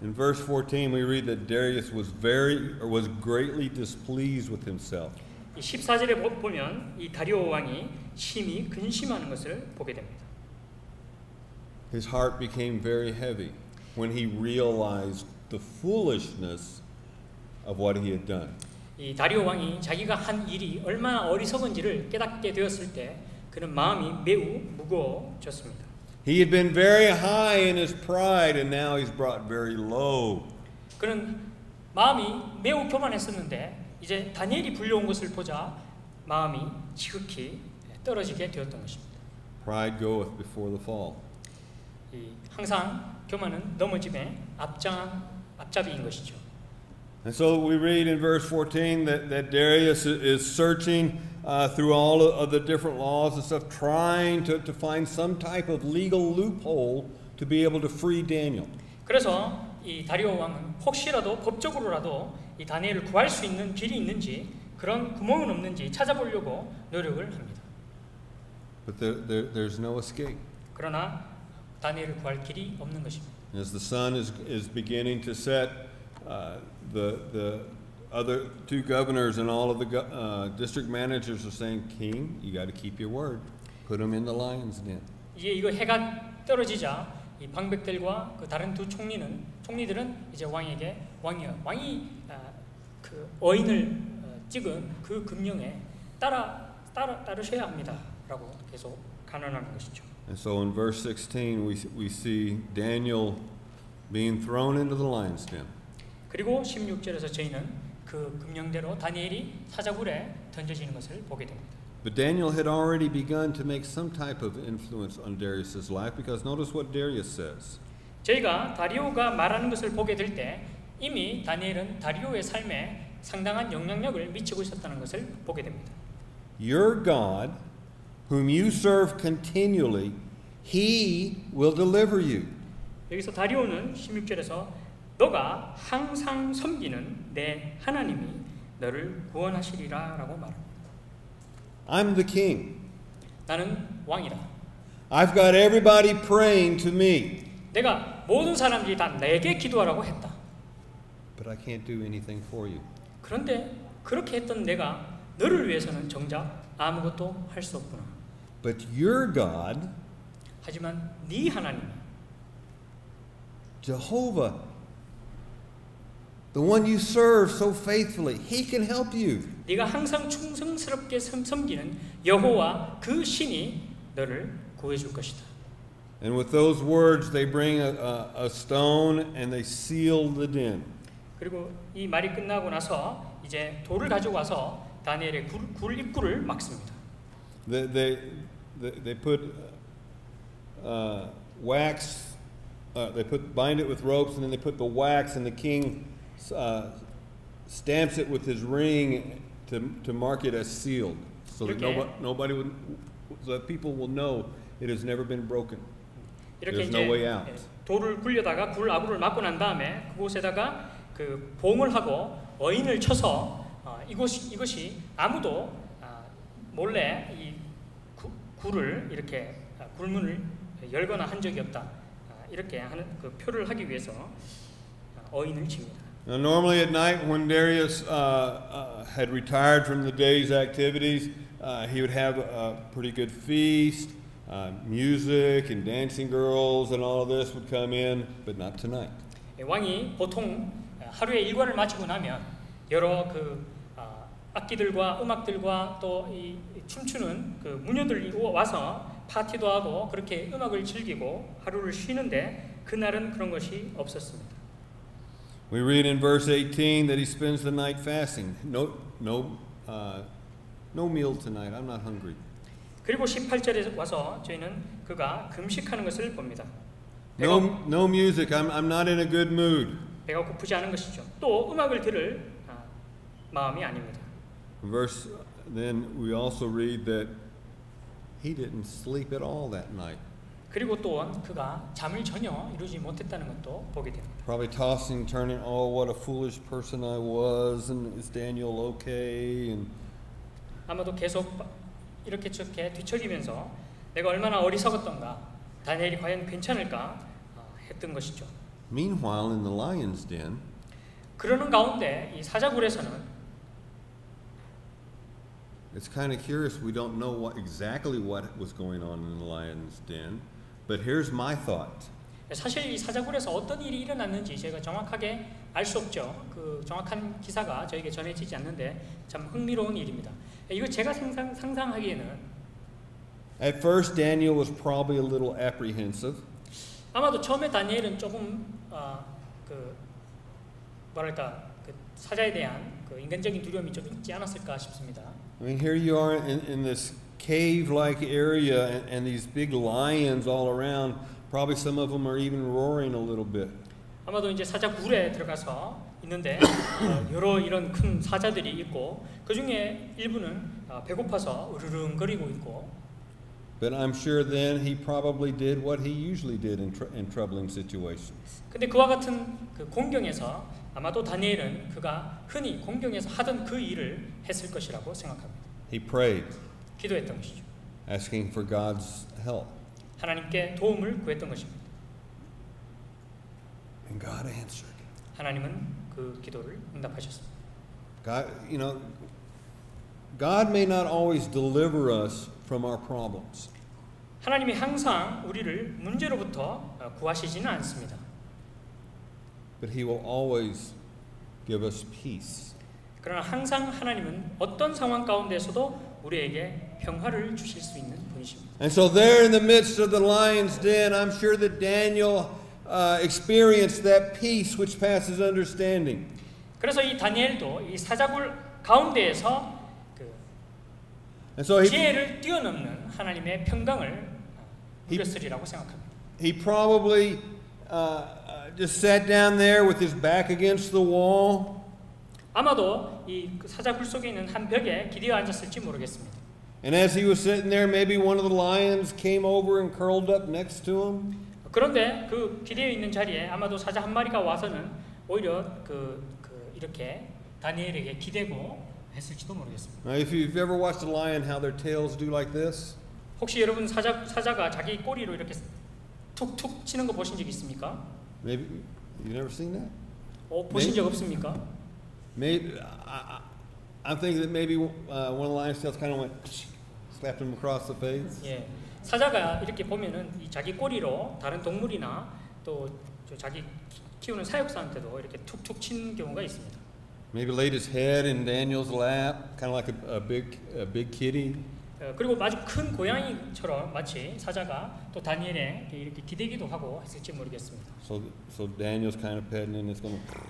In verse 14, we read that Darius was greatly displeased with himself. 이 14절에 보면 이 다리오 왕이 심히 근심하는 것을 보게 됩니다. His heart became very heavy when he realized the foolishness of what he had done. 이 다리오 왕이 자기가 한 일이 얼마나 어리석은지를 깨닫게 되었을 때 그는 마음이 매우 무거워졌습니다. He had been very high in his pride and now he's brought very low. 그는 마음이 매우 교만했었는데 이제 다니엘이 불려온 것을 보자 마음이 지극히 떨어지게 되었던 것입니다. Pride goeth before the fall. 항상 교만은 넘어짐의 앞잡이인 것이죠. And so we read in verse 14 that Darius is searching through all of the different laws and stuff, trying to find some type of legal loophole to be able to free Daniel. 그래서 이 다리오 왕은 혹시라도 법적으로라도 이 다니엘을 구할 수 있는 길이 있는지 그런 구멍은 없는지 찾아보려고 노력을 합니다. But there's no escape. 그러나 다니엘을 구할 길이 없는 것입니다. As the sun is beginning to set, the other two governors and all of the district managers are saying, King, you got to keep your word. Put them in the lion's den. 이제 이거 해가 떨어지자 이 방백들과 그 다른 두 총리들은 이제 왕에게 왕이 그 어인을 찍은 그 금령에 따르셔야 합니다라고 계속 간언하는 것이죠. And so in verse 16 we see Daniel being thrown into the lion's den. 그리고 16절에서 저희는 그 금령대로 다니엘이 사자굴에 던져지는 것을 보게 됩니다. But Daniel had already begun to make some type of influence on Darius's life because notice what Darius says. 저희가 다리오가 말하는 것을 보게 될 때 이미 다니엘은 다리오의 삶에 상당한 영향력을 미치고 있었다는 것을 보게 됩니다. Your God, whom you serve continually, He will deliver you. 여기서 다리오는 16절에서 너가 항상 섬기는 내 하나님이 너를 구원하시리라라고 말합니다. I'm the king. 나는 왕이다. I've got everybody praying to me. 내가 모든 사람들이 다 내게 기도하라고 했다. But I can't do anything for you. 그런데 그렇게 했던 내가 너를 위해서는 정작 아무것도 할 수 없구나. But your God, 하지만 네 하나님, Jehovah, the one you serve so faithfully, He can help you. 네가 항상 충성스럽게 섬기는 여호와 그 신이 너를 구해줄 것이다. And with those words, they bring a stone and they seal the den. 그리고 이 말이 끝나고 나서 이제 돌을 가지고 와서 다니엘의 굴 입구를 막습니다. They put wax. They bind it with ropes, and then they put the wax, and the king stamps it with his ring to mark it as sealed, so that so that people will know it has never been broken. 이렇게 There's 이제 no way out. 돌을 굴려다가 굴 아구를 막고 난 다음에 그곳에다가 그 봉을 하고 어인을 쳐서 이것이 아무도 몰래 이 굴을 이렇게 굴문을 열거나 한 적이 없다. 이렇게 하는 그 표를 하기 위해서 어인을 칩니다. Now, normally at night, when Darius had retired from the day's activities, he would have a pretty good feast. Music and dancing girls and all of this would come in, but not tonight. 왕이 보통 하루의 일과를 마치고 나면 여러 그 악기들과 음악들과 또 이 춤추는 그 무녀들이 와서 파티도 하고 그렇게 음악을 즐기고 하루를 쉬는데 그날은 그런 것이 없었습니다. We read in verse 18 that he spends the night fasting. No meal tonight. I'm not hungry. 그리고 18절에 와서 저희는 그가 금식하는 것을 봅니다. No music. I'm not in a good mood. 배가 고프지 않은 것이죠. 또 음악을 들을 마음이 아닙니다. Then we also read that he didn't sleep at all that night. 그리고 또한 그가 잠을 전혀 이루지 못했다는 것도 보게 됩니다. Probably tossing, turning. Oh, what a foolish person I was. And is Daniel okay? And 아마도 계속 이렇게 저렇게 뒤척이면서 내가 얼마나 어리석었던가, 다니엘이 과연 괜찮을까 했던 것이죠. Meanwhile, in the lion's den, 그러는 가운데 이 사자굴에서는 it's kind of curious. We don't know exactly what was going on in the lion's den, but here's my thought. 사실 이 사자굴에서 어떤 일이 일어났는지 제가 정확하게 알 수 없죠. 그 정확한 기사가 저에게 전해지지 않는데 참 흥미로운 일입니다. 이거 제가 상상하기에는 At first, Daniel was probably a little apprehensive. 아마도 처음에 다니엘은 조금 그 뭐랄까 그 사자에 대한 그 인간적인 두려움이 좀 있지 않았을까 싶습니다. I mean, here you are in this cave-like area, and these big lions all around. Probably some of them are even roaring a little bit. 아마도 이제 사자굴에 들어가서 있는데 여러 이런 큰 사자들이 있고 그 중에 일부는 배고파서 으르렁거리고 있고. But I'm sure then he probably did what he usually did in troubling situations. 근데 그와 같은 그 공경에서 아마도 다니엘은 그가 흔히 공경에서 하던 그 일을 했을 것이라고 생각합니다. He prayed, 기도했던 것이죠. asking for God's help. 하나님께 도움을 구했던 것입니다. And God answered. 하나님은 그 기도를 응답하셨습니다. God, God may not always deliver us from our problems. 하나님이 항상 우리를 문제로부터 구하시지는 않습니다. But He will always give us peace. 그러나 항상 하나님은 어떤 상황 가운데서도 우리에게 평화를 주실 수 있는 분이십니다. And so there in the midst of the lion's den, I'm sure that Daniel experienced that peace which passes understanding. 그래서 이 다니엘도 이 사자굴 가운데에서 그 And so 지혜를 뛰어넘는 하나님의 평강을 누렸으리라고 생각합니다. he probably just sat down there with his back against the wall. 아마도 이 사자굴 속에 있는 한 벽에 기대어 앉았을지 모르겠습니다. And as he was sitting there, maybe one of the lions came over and curled up next to him. 그런데 그 기대어 있는 자리에 아마도 사자 한 마리가 와서는 오히려 이렇게 다니엘에게 기대고 했을지도 모르겠습니다. Now, if you've ever watched a lion, how their tails do like this, 혹시 여러분 사자가 자기 꼬리로 이렇게 툭툭 치는 거 보신 적 있습니까? maybe you never seen that. 보신 적 없습니까? Maybe I'm thinking that maybe one of the lion's tails kind of went, slapped him across the face. 예, 사자가 이렇게 보면은 이 자기 꼬리로 다른 동물이나 또 자기 키우는 사육사한테도 이렇게 툭툭 치는 경우가 있습니다. Maybe laid his head in Daniel's lap, kind of like a big kitty. 그리고 아주 큰 고양이처럼 마치 사자가 또 다니엘에 이렇게 기대기도 하고 했을지 모르겠습니다. So Daniel's kind of petting and it's going to.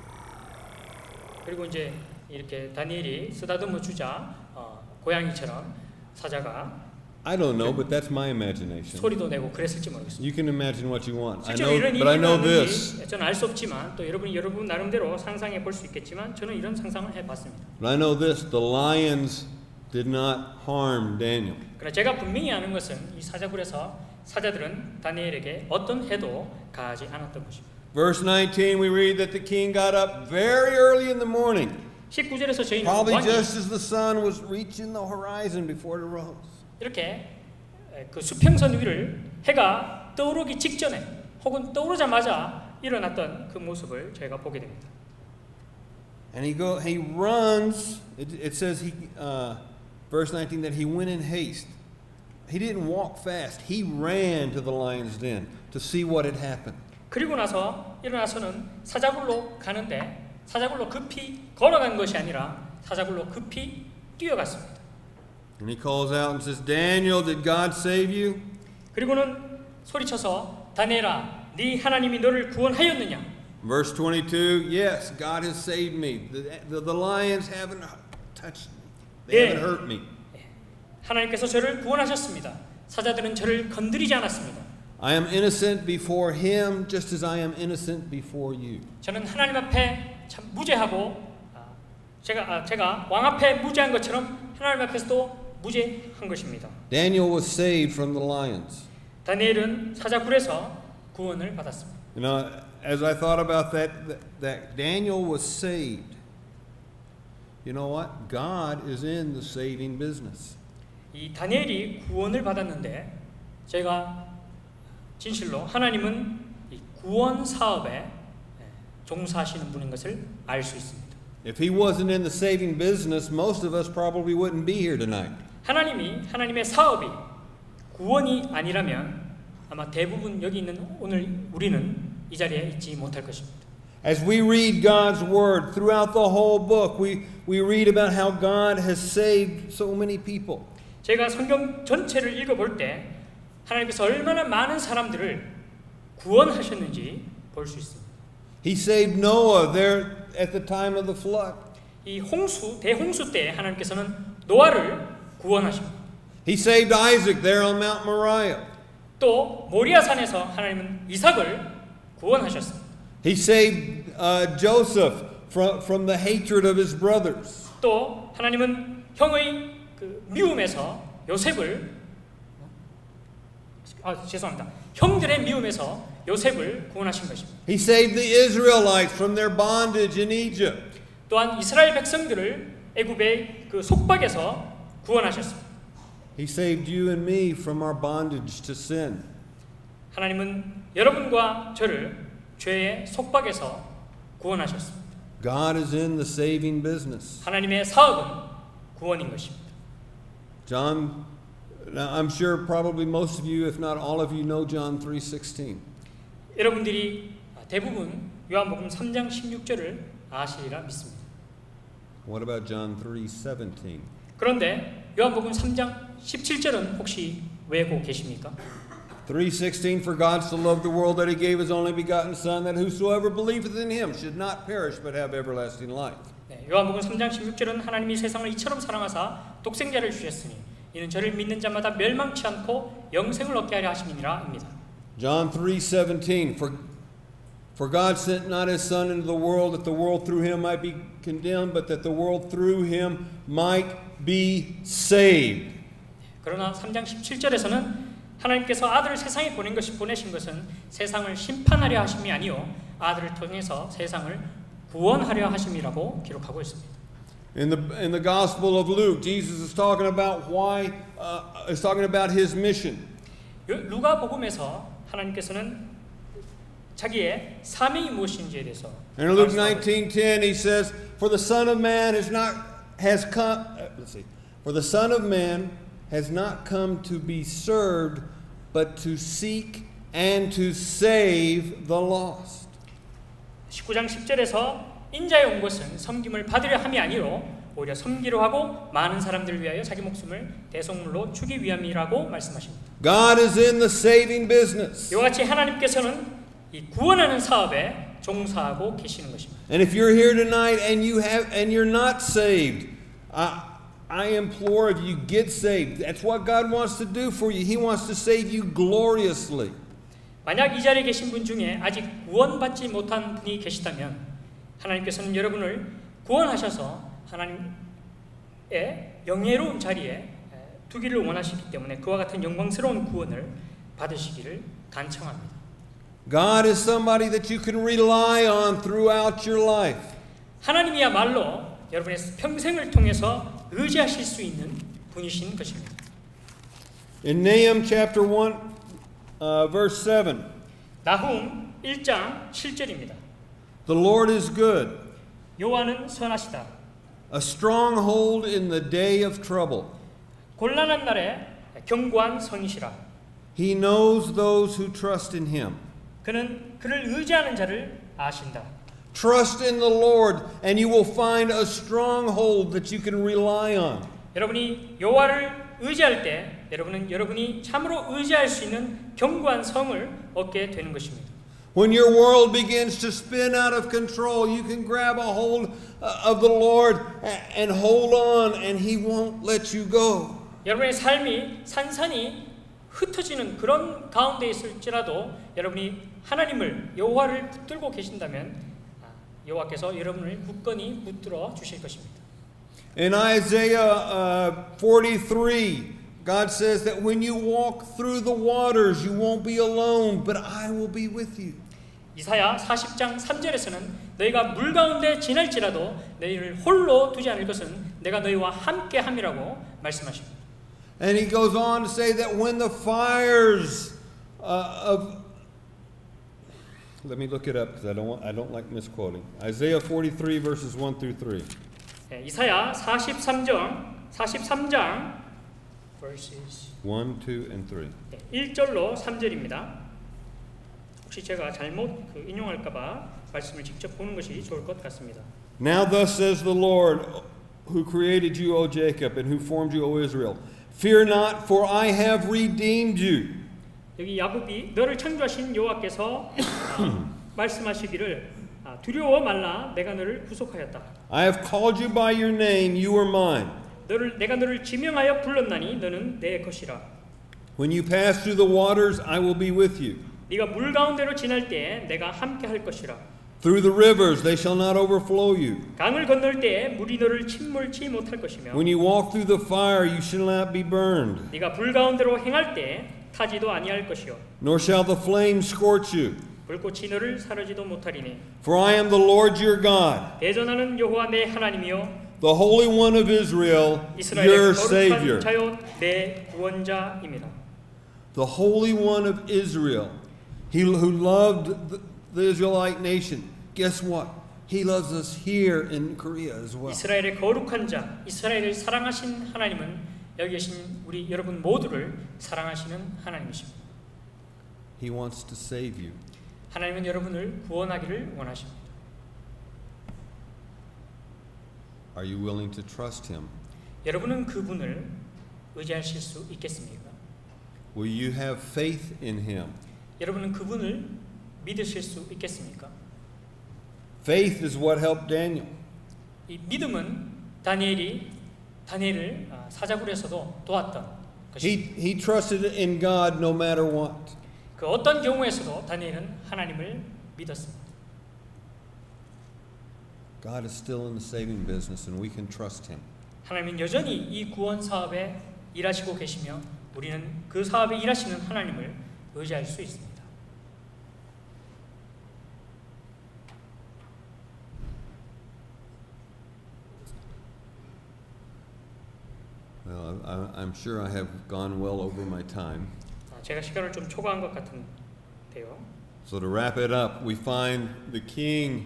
그리고 이제 이렇게 다니엘이 쓰다듬어 주자 고양이처럼 사자가 I don't know, but that's my imagination. 소리도 내고 그랬을지 모르겠습니다. You can imagine what you want. I 실제로 know, 이런 but I 일이 know this. 있는지 저는 알 수 없지만 또 여러분 나름대로 상상해 볼 수 있겠지만 저는 이런 상상을 해봤습니다. But I know this: the lions did not harm Daniel. 그러나 제가 분명히 아는 것은 이 사자굴에서 사자들은 다니엘에게 어떤 해도 가하지 않았던 것입니다. Verse 19, we read that the king got up very early in the morning, 19절에서 저희는 probably 왕이 just as the sun was reaching the horizon before it rose. 이렇게 그 수평선 위를 해가 떠오르기 직전에 혹은 떠오르자마자 일어났던 그 모습을 저희가 보게 됩니다. And he runs. It says verse 19 that he went in haste. He didn't walk fast. He ran to the lion's den to see what had happened. 그리고 나서 일어나서는 사자굴로 가는데 사자굴로 급히 걸어간 것이 아니라 사자굴로 급히 뛰어갔습니다. And he calls out and says, "Daniel, did God save you?" 그리고는 소리쳐서 다니엘아, 네 하나님이 너를 구원하였느냐? Verse 22, yes, God has saved me. The lions haven't touched me. They haven't hurt me. 하나님께서 저를 구원하셨습니다. 사자들은 저를 건드리지 않았습니다. I am innocent before him just as I am innocent before you. 저는 하나님 앞에 참 무죄하고 제가 왕 앞에 무죄한 것처럼 하나님 앞에서도 무죄한 것입니다. Daniel was saved from the lions. 다니엘은 사자굴에서 구원을 받았습니다. You know, as I thought about that Daniel was saved. You know what? God is in the saving business. 이 다니엘이 구원을 받았는데 제가 진실로 하나님은 이 구원 사업에 종사하시는 분인 것을 알 수 있습니다. If he wasn't in the saving business, most of us probably wouldn't be here tonight. 하나님의 사업이 구원이 아니라면 아마 대부분 여기 있는 오늘 우리는 이 자리에 있지 못할 것입니다. As we read God's word throughout the whole book, we read about how God has saved so many people. 제가 성경 전체를 읽어볼 때 하나님께서 얼마나 많은 사람들을 구원하셨는지 볼 수 있습니다. He saved Noah there at the time of the flood. 이 대홍수 때 하나님께서는 노아를 구원하십니다. He saved Isaac there on Mount Moriah. 또 모리아산에서 하나님은 이삭을 구원하셨습니다. He saved Joseph from the hatred of his brothers. 또 하나님은 형의 그 미움에서 요셉을 죄송합니다. 형들의 미움에서 요셉을 구원하신 것입니다. He saved the Israelites from their bondage in Egypt. 또한 이스라엘 백성들을 애굽의 그 속박에서 구원하셨습니다. He saved you and me from our bondage to sin. 하나님은 여러분과 저를 죄의 속박에서 구원하셨습니다. God is in the saving business. 하나님의 사업은 구원인 것입니다. John, now I'm sure probably most of you, if not all of you, know John 3:16. 여러분들이 대부분 요한복음 3장 16절을 아시리라 믿습니다. What about John 3:17? 그런데 요한복음 3장 17절은 혹시 외우고 계십니까? 3:16 For God so loved the world that he gave his only begotten son that whosoever believeth in him should not perish but have everlasting life. 네, 요한복음 3장 16절은 하나님이 세상을 이처럼 사랑하사 독생자를 주셨으니 이는 저를 믿는 자마다 멸망치 않고 영생을 얻게 하려 하심이니라입니다. John 3:17 For God sent not his son into the world that the world through him might be condemned but that the world through him might be saved. 그러나 3장 17절에서는 하나님께서 아들을 세상에 보내신 것은 세상을 심판하려 하심이 아니요 아들을 통해서 세상을 구원하려 하심이라고 기록하고 있습니다. In the Gospel of Luke, Jesus is talking about is talking about his mission. 루가 복음에서 하나님께서는 자기의 사명이 무엇인지에 대해서 In Luke 19:10, he says, "For the Son of Man has not come to be served, but to seek and to save the lost." 19장 10절에서 인자에 온 것은 섬김을 받으려 함이 아니로 오히려 섬기려 하고 많은 사람들을 위하여 자기 목숨을 대속물로 주기 위함이라고 말씀하십니다. God is in the saving business. 이와 같이 하나님께서는 이 구원하는 사업에 종사하고 계시는 것입니다. And if you're here tonight and you're not saved, I implore of you, get saved. That's what God wants to do for you. He wants to save you gloriously. 만약 이 자리에 계신 분 중에 아직 구원받지 못한 분이 계시다면 하나님께서는 여러분을 구원하셔서 하나님의 영예로운 자리에 두기를 원하시기 때문에 그와 같은 영광스러운 구원을 받으시기를 간청합니다. God is somebody that you can rely on throughout your life. 하나님이야말로 여러분의 평생을 통해서 의지하실 수 있는 분이신 것입니다. In Nahum chapter 1, verse 7. 나훔 1장 7절입니다. The Lord is good, 여호와는 선하시다. a stronghold in the day of trouble. 곤란한 날에 견고한 성이시라. He knows those who trust in him. 그는 그를 의지하는 자를 아신다. Trust in the Lord and you will find a stronghold that you can rely on. 여러분이 여호와를 의지할 때 여러분은 여러분이 참으로 의지할 수 있는 견고한 성을 얻게 되는 것입니다. When your world begins to spin out of control, you can grab a hold of the Lord and hold on and he won't let you go. 여러분의 삶이 산산이 흩어지는 그런 가운데 있을지라도 여러분이 하나님을 여호와를 붙들고 계신다면 여호와께서 여러분을 굳건히 붙들어 주실 것입니다. In Isaiah 43, God says that when you walk through the waters, you won't be alone, but I will be with you. 이사야 40장 3절에서는 너희가 물 가운데 지날지라도 너희를 홀로 두지 않을 것은 내가 너희와 함께 함이라고 말씀하십니다. And he goes on to say that when the fires let me look it up because I don't like misquoting. Isaiah 43 verses 1 through 3. 네, 이사야 43장 verses 1, 2 and 3. 1절로 3절입니다. 혹시 제가 잘못 인용할까 봐 말씀을 직접 보는 것이 좋을 것 같습니다. Now thus says the Lord who created you, O Jacob, and who formed you, O Israel. Fear not, for I have redeemed you. 여기 야곱이 너를 창조하신 여호와께서 말씀하시기를 두려워 말라 내가 너를 구속하였다. I have called you by your name, you are mine. 내가 너를 지명하여 불렀나니 너는 내 것이라. When you pass through the waters, I will be with you. 네가 물 가운데로 지날 때에 내가 함께 할 것이라. Through the rivers, they shall not overflow you. 강을 건널 때에 물이 너를 침몰치 못할 것이며. When you walk through the fire, you shall not be burned. 네가 불 가운데로 행할 때에 타지도 아니할 것이요. Nor shall the flames scorch you. 불꽃이 너를 사르지도 못하리니. For I am the Lord your God, 대전하는 여호와 내 하나님이요 the Holy One of Israel, your 이스라엘의 Savior. 거룩한 자요 내 구원자입니다. The Holy One of Israel, He who loved the Israelite nation, guess what? He loves us here in Korea as well. 이스라엘의 거룩한 자, 이스라엘을 사랑하신 하나님은 여기 계신 우리 여러분 모두를 사랑하시는 하나님이십니다. He wants to save you. 하나님은 여러분을 구원하기를 원하십니다. Are you willing to trust him? 여러분은 그분을 의지하실 수 있겠습니까? Will you have faith in him? 여러분은 그분을 믿으실 수 있겠습니까? Faith is what helped Daniel. 이 믿음은 다니엘을 사자굴에서도 도왔던 것입니다. He trusted in God no matter what. 그 어떤 경우에서도 다니엘은 하나님을 믿었습니다. God is still in the saving business and we can trust him. 하나님은 여전히 이 구원 사업에 일하시고 계시며 우리는 그 사업에 일하시는 하나님을 의지할 수 있습니다. Well, I'm sure I have gone well over my time. 제가 시간을 좀 초과한 것 같은데요. So to wrap it up, we find the king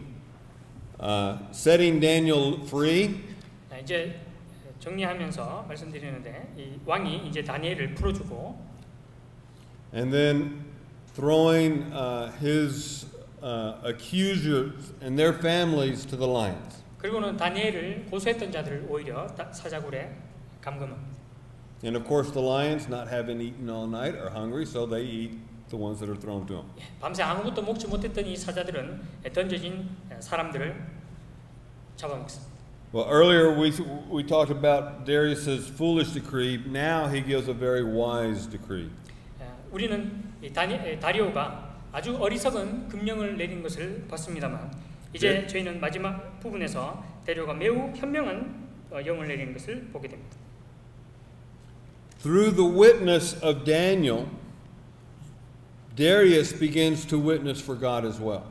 setting Daniel free. 이제 정리하면서 말씀드리는데 이 왕이 이제 다니엘을 풀어주고 And then throwing his accusers and their families to the lions. 그리고는 다니엘을 고소했던 자들을 오히려 사자굴에 감금합니다. And of course the lions, not having eaten all night, are hungry, so they eat the ones that are thrown to them. 밤새 아무것도 먹지 못했던 이 사자들은 던져진 사람들을 잡아먹습니다. Well, earlier we talked about Darius's foolish decree. Now he gives a very wise decree. 우리는 이 다리오가 아주 어리석은 금령을 내린 것을 봤습니다만 이제 저희는 마지막 부분에서 다리오가 매우 현명한 영을 내린 것을 보게 됩니다. Through the witness of Daniel, Darius begins to witness for God as well.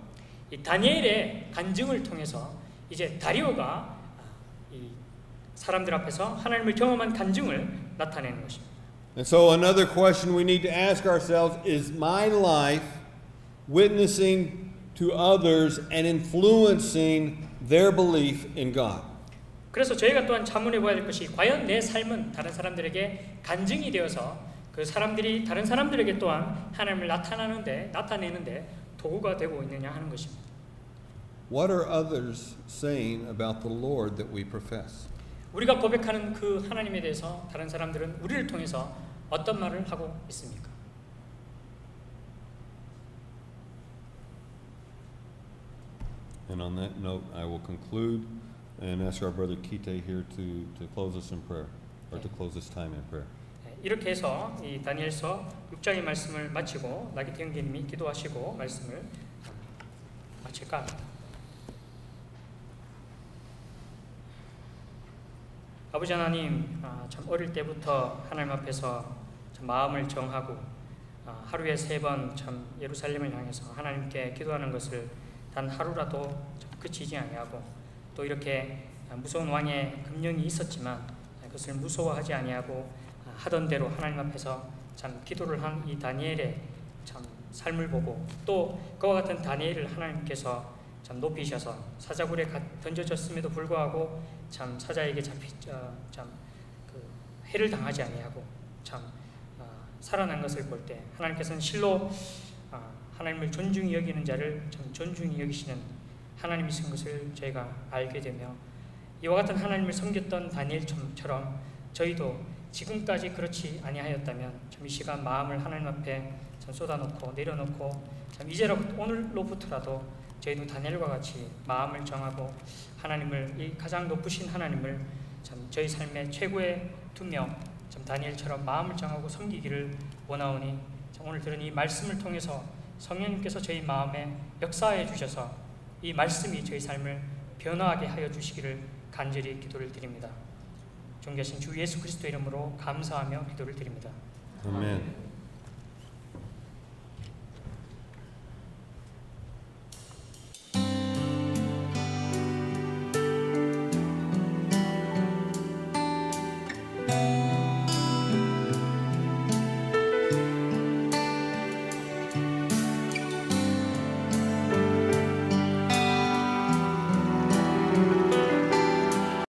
이 다니엘의 간증을 통해서 이제 다리오가 이 사람들 앞에서 하나님을 경험한 간증을 나타내는 것입니다. And so another question we need to ask ourselves is my life witnessing to others and influencing their belief in God? 그래서 저희가 또한 자문해 봐야 될 것이 과연 내 삶은 다른 사람들에게 간증이 되어서 그 사람들이 다른 사람들에게 또한 하나님을 나타내는데 도구가 되고 있느냐 하는 것입니다. What are others saying about the Lord that we profess? 우리가 고백하는 그 하나님에 대해서 다른 사람들은 우리를 통해서 어떤 말을 하고 있습니까? And on that note, I will conclude and ask our brother Kite here to close us in prayer, or to close this time in prayer. 이렇게 해서 이 다니엘서 6장의 말씀을 마치고 나기태 형제님이 기도하시고 말씀을 마칠까 합니다. 아버지 하나님, 참 어릴 때부터 하나님 앞에서 참 마음을 정하고 하루에 3번 참 예루살렘을 향해서 하나님께 기도하는 것을 단 하루라도 참 그치지 아니하고 또 이렇게 무서운 왕의 금령이 있었지만 그것을 무서워하지 아니하고 하던 대로 하나님 앞에서 참 기도를 한 이 다니엘의 참 삶을 보고 또 그와 같은 다니엘을 하나님께서 참 높이셔서 사자굴에 던져졌음에도 불구하고 참 사자에게 해를 당하지 아니하고 참 살아난 것을 볼 때 하나님께서는 실로 하나님을 존중히 여기는 자를 참 존중히 여기시는 하나님이신 것을 저희가 알게 되며 이와 같은 하나님을 섬겼던 다니엘처럼 저희도 지금까지 그렇지 아니하였다면 참 이 시간 마음을 하나님 앞에 참 쏟아놓고 내려놓고 참 오늘로부터라도 저희도 다니엘과 같이 마음을 정하고 하나님을 이 가장 높으신 하나님을 참 저희 삶의 최고에 두며 참 다니엘처럼 마음을 정하고 섬기기를 원하오니 참 오늘 들은 이 말씀을 통해서 성령님께서 저희 마음에 역사해 주셔서 이 말씀이 저희 삶을 변화하게 하여 주시기를 간절히 기도를 드립니다. 존귀하신 주 예수 그리스도 이름으로 감사하며 기도를 드립니다. 아멘.